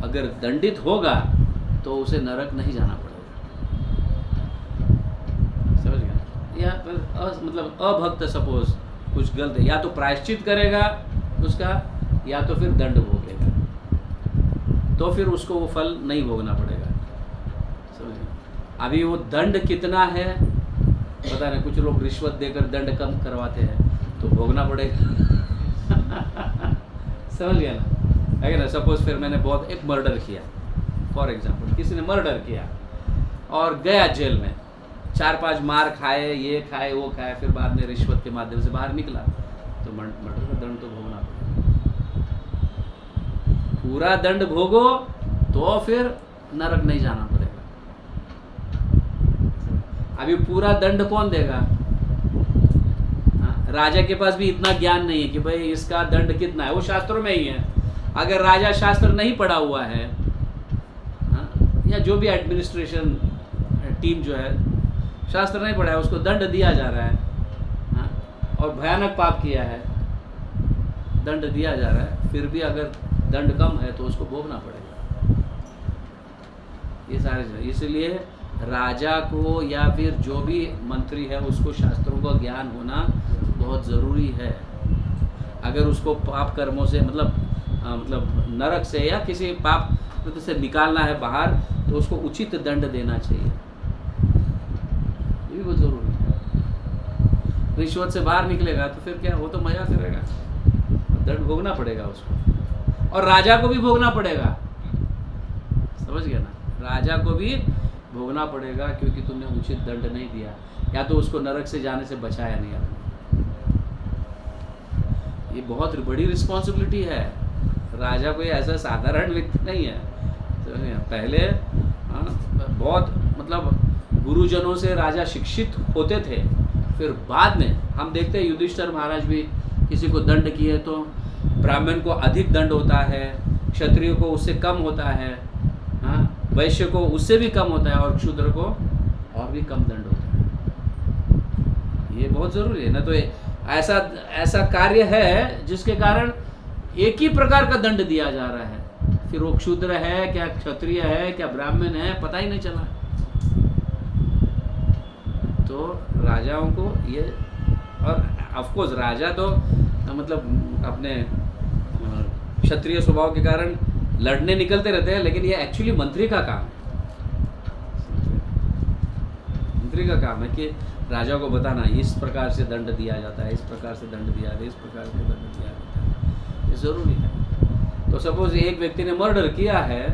अगर दंडित होगा तो उसे नरक नहीं जाना पड़ेगा। समझ गया? या मतलब अभक्त सपोज कुछ गलत है, या तो प्रायश्चित करेगा उसका, या तो फिर दंड भोगेगा, तो फिर उसको वो फल नहीं भोगना पड़ेगा। समझ गया? अभी वो दंड कितना है पता नहीं, कुछ लोग रिश्वत देकर दंड कम करवाते हैं, तो भोगना पड़ेगा। समझ गया ना? है ना? सपोज फिर मैंने बहुत एक मर्डर किया, फॉर एग्जांपल किसी ने मर्डर किया और गया जेल में, 4-5 मार खाए, ये खाए वो खाए, फिर बाद में रिश्वत के माध्यम से बाहर निकला, तो मर्डर का दंड तो भोगना पड़ेगा। पूरा दंड भोगो तो फिर नरक नहीं जाना पड़ेगा। अभी पूरा दंड कौन देगा? राजा के पास भी इतना ज्ञान नहीं है कि भाई इसका दंड कितना है, वो शास्त्रों में ही है। अगर राजा शास्त्र नहीं पढ़ा हुआ है, या जो भी एडमिनिस्ट्रेशन टीम जो है शास्त्र नहीं पढ़ा है, उसको दंड दिया जा रहा है, और भयानक पाप किया है, दंड दिया जा रहा है, फिर भी अगर दंड कम है तो उसको भोगना पड़ेगा। ये सारे, इसलिए राजा को या फिर जो भी मंत्री है उसको शास्त्रों का ज्ञान होना बहुत ज़रूरी है। अगर उसको पाप कर्मों से मतलब नरक से या किसी पाप से निकालना है बाहर, तो उसको उचित दंड देना चाहिए। ये भी बहुत ज़रूरी है। रिश्वत से बाहर निकलेगा तो फिर क्या, वो तो मजा करेगा, दंड भोगना पड़ेगा उसको, और राजा को भी भोगना पड़ेगा। समझ गया ना? राजा को भी भोगना पड़ेगा, क्योंकि तुमने उचित दंड नहीं दिया, या तो उसको नरक से जाने से बचाया नहीं आपने। ये बहुत बड़ी रिस्पॉन्सिबिलिटी है। राजा कोई ऐसा साधारण व्यक्ति नहीं है। तो पहले बहुत मतलब गुरुजनों से राजा शिक्षित होते थे, फिर बाद में हम देखते हैं युधिष्ठिर महाराज भी किसी को दंड किए तो ब्राह्मण को अधिक दंड होता है, क्षत्रिय को उससे कम होता है, वैश्य को उससे भी कम होता है, और शूद्र को और भी कम दंड होता है। ये बहुत ज़रूरी है ना। तो ऐसा कार्य है जिसके कारण एक ही प्रकार का दंड दिया जा रहा है, फिर वो शूद्र है क्या, क्षत्रिय है क्या, ब्राह्मण है, पता ही नहीं चला। तो राजाओं को ये, और ऑफ कोर्स राजा तो मतलब अपने क्षत्रिय स्वभाव के कारण लड़ने निकलते रहते हैं, लेकिन ये एक्चुअली मंत्री का काम है। मंत्री का काम है कि राजा को बताना इस प्रकार से दंड दिया जाता है, इस प्रकार से दंड दिया जाता है, इस प्रकार से दंड दिया जाता है। ये ज़रूरी है। तो सपोज एक व्यक्ति ने मर्डर किया है,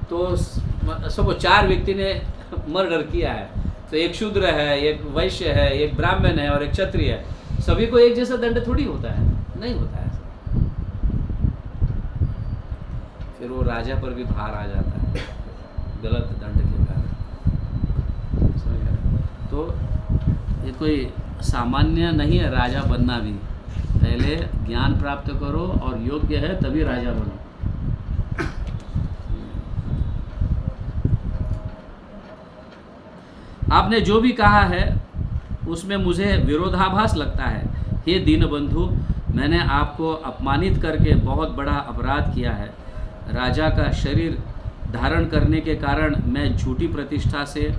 तो सपोज 4 व्यक्ति ने मर्डर किया है, तो एक शूद्र है, एक वैश्य है, एक ब्राह्मण है और एक क्षत्रिय है, सभी को एक जैसा दंड थोड़ी होता है, नहीं होता है। फिर वो राजा पर भी भार आ जाता है गलत दंड के कारण। तो ये कोई सामान्य नहीं है राजा बनना भी। पहले ज्ञान प्राप्त करो और योग्य है तभी राजा बनो। आपने जो भी कहा है उसमें मुझे विरोधाभास लगता है। हे दीनबंधु, मैंने आपको अपमानित करके बहुत बड़ा अपराध किया है। राजा का शरीर धारण करने के कारण मैं झूठी प्रतिष्ठा से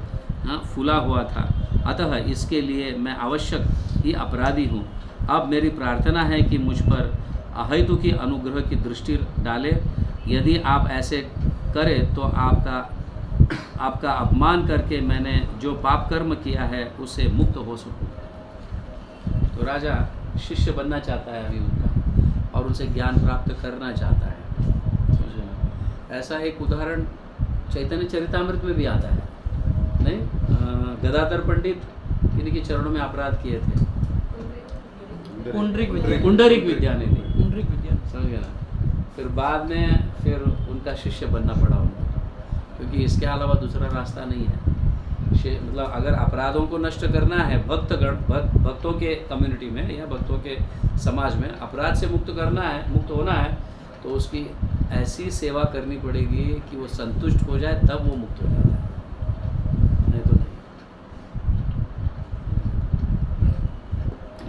फूला हुआ था, अतः इसके लिए मैं आवश्यक ही अपराधी हूँ। अब मेरी प्रार्थना है कि मुझ पर अहेतु की अनुग्रह की दृष्टि डाले। यदि आप ऐसे करें तो आपका अपमान करके मैंने जो पाप कर्म किया है उससे मुक्त हो सकूँ। तो राजा शिष्य बनना चाहता है अभी उनका, और उनसे ज्ञान प्राप्त करना चाहता है। समझे ना? ऐसा एक उदाहरण चैतन्य चरितामृत में भी आता है, नहीं? गदाधर पंडित इनके चरणों में अपराध किए थे, पुंडरीक विद्यानिधि, विद्या समझे ना? फिर बाद में फिर उनका शिष्य बनना पड़ा उनको, क्योंकि इसके अलावा दूसरा रास्ता नहीं है। मतलब अगर अपराधों को नष्ट करना है भक्तों के कम्युनिटी में या भक्तों के समाज में अपराध से मुक्त होना है, तो उसकी ऐसी सेवा करनी पड़ेगी कि वो संतुष्ट हो जाए, तब वो मुक्त हो जाता है, नहीं तो नहीं।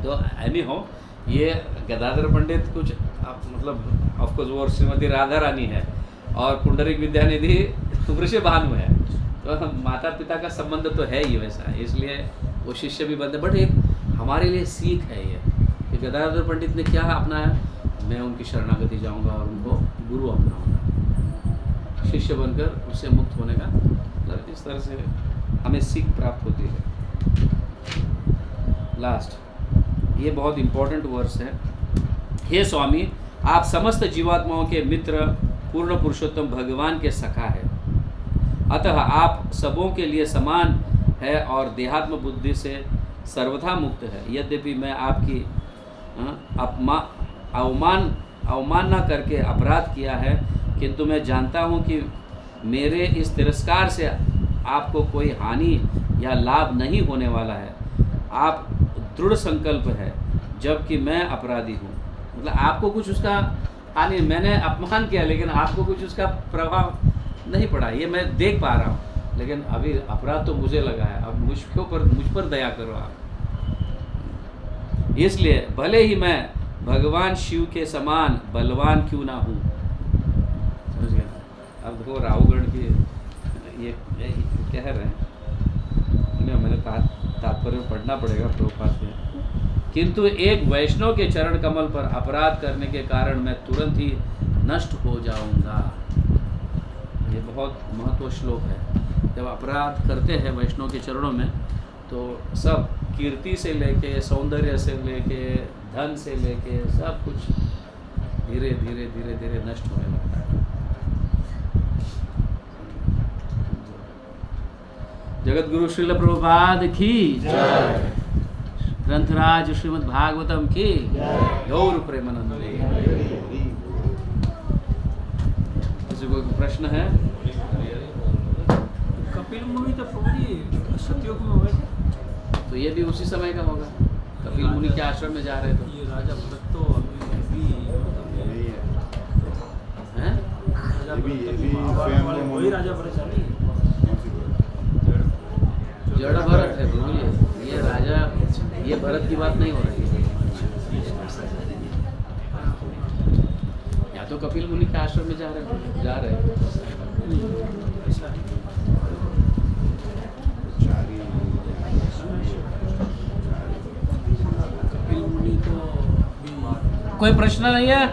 तो एनी हो, ये गदाधर पंडित कुछ मतलब ऑफकोर्स वो श्रीमती राधा रानी है और पुंडरीक विद्यानिधि वृषभानु है, तो माता पिता का संबंध तो है ही वैसा, इसलिए वो शिष्य भी बनते। बट एक हमारे लिए सीख है ये कि गदाधर पंडित ने क्या अपनाया, मैं उनकी शरणागति जाऊंगा और उनको गुरु अपनाऊंगा, शिष्य बनकर उससे मुक्त होने का, मतलब इस तरह से हमें सीख प्राप्त होती है। लास्ट, ये बहुत इम्पोर्टेंट वर्स है। हे स्वामी, आप समस्त जीवात्माओं के मित्र, पूर्ण पुरुषोत्तम भगवान के सखा है, अतः आप सबों के लिए समान है और देहात्म बुद्धि से सर्वथा मुक्त है। यद्यपि मैं आपकी अवमानना करके अपराध किया है, किंतु मैं जानता हूँ कि मेरे इस तिरस्कार से आपको कोई हानि या लाभ नहीं होने वाला है। आप दृढ़ संकल्प है, जबकि मैं अपराधी हूँ। मतलब आपको कुछ उसका हानि, मैंने अपमान किया लेकिन आपको कुछ उसका प्रभाव नहीं पड़ा, ये मैं देख पा रहा हूँ, लेकिन अभी अपराध तो मुझे लगा है। अब मुझ पर दया करो आप। इसलिए भले ही मैं भगवान शिव के समान बलवान क्यों ना हूँ। समझ गया? अब देखो राहुगण की ये कह रहे हैं, मैंने तात्पर्य पढ़ना पड़ेगा प्रभुपाद के। किंतु एक वैष्णव के चरण कमल पर अपराध करने के कारण मैं तुरंत ही नष्ट हो जाऊंगा। ये बहुत महत्व श्लोक है। जब अपराध करते हैं वैष्णव के चरणों में, तो सब कीर्ति से लेके, सौंदर्य से लेके, धन से लेके, सब कुछ धीरे धीरे धीरे धीरे नष्ट होने लगता है। जगत गुरु श्रील प्रभुपाद की जय, ग्रंथराज श्रीमद् भागवतम की गौर प्रेमानंदे। किसी को प्रश्न है? कपिल मुनि तो प्रभु जी सतयुग में हुए थे, तो ये भी उसी समय का होगा। कपिल मुनि के आश्रम में जा रहे थे। ये राजा भरत तो अभी हैं? राजा भरत की महाभारत वाले वही राजा भरत नहीं है। जड़ भरत है प्रभु, ये राजा, ये भरत की बात नहीं हो रही है। या तो कपिल मुनि के आश्रम में जा रहे हैं। ऐसा है। कपिल मुनि तो कोई प्रश्न नहीं है?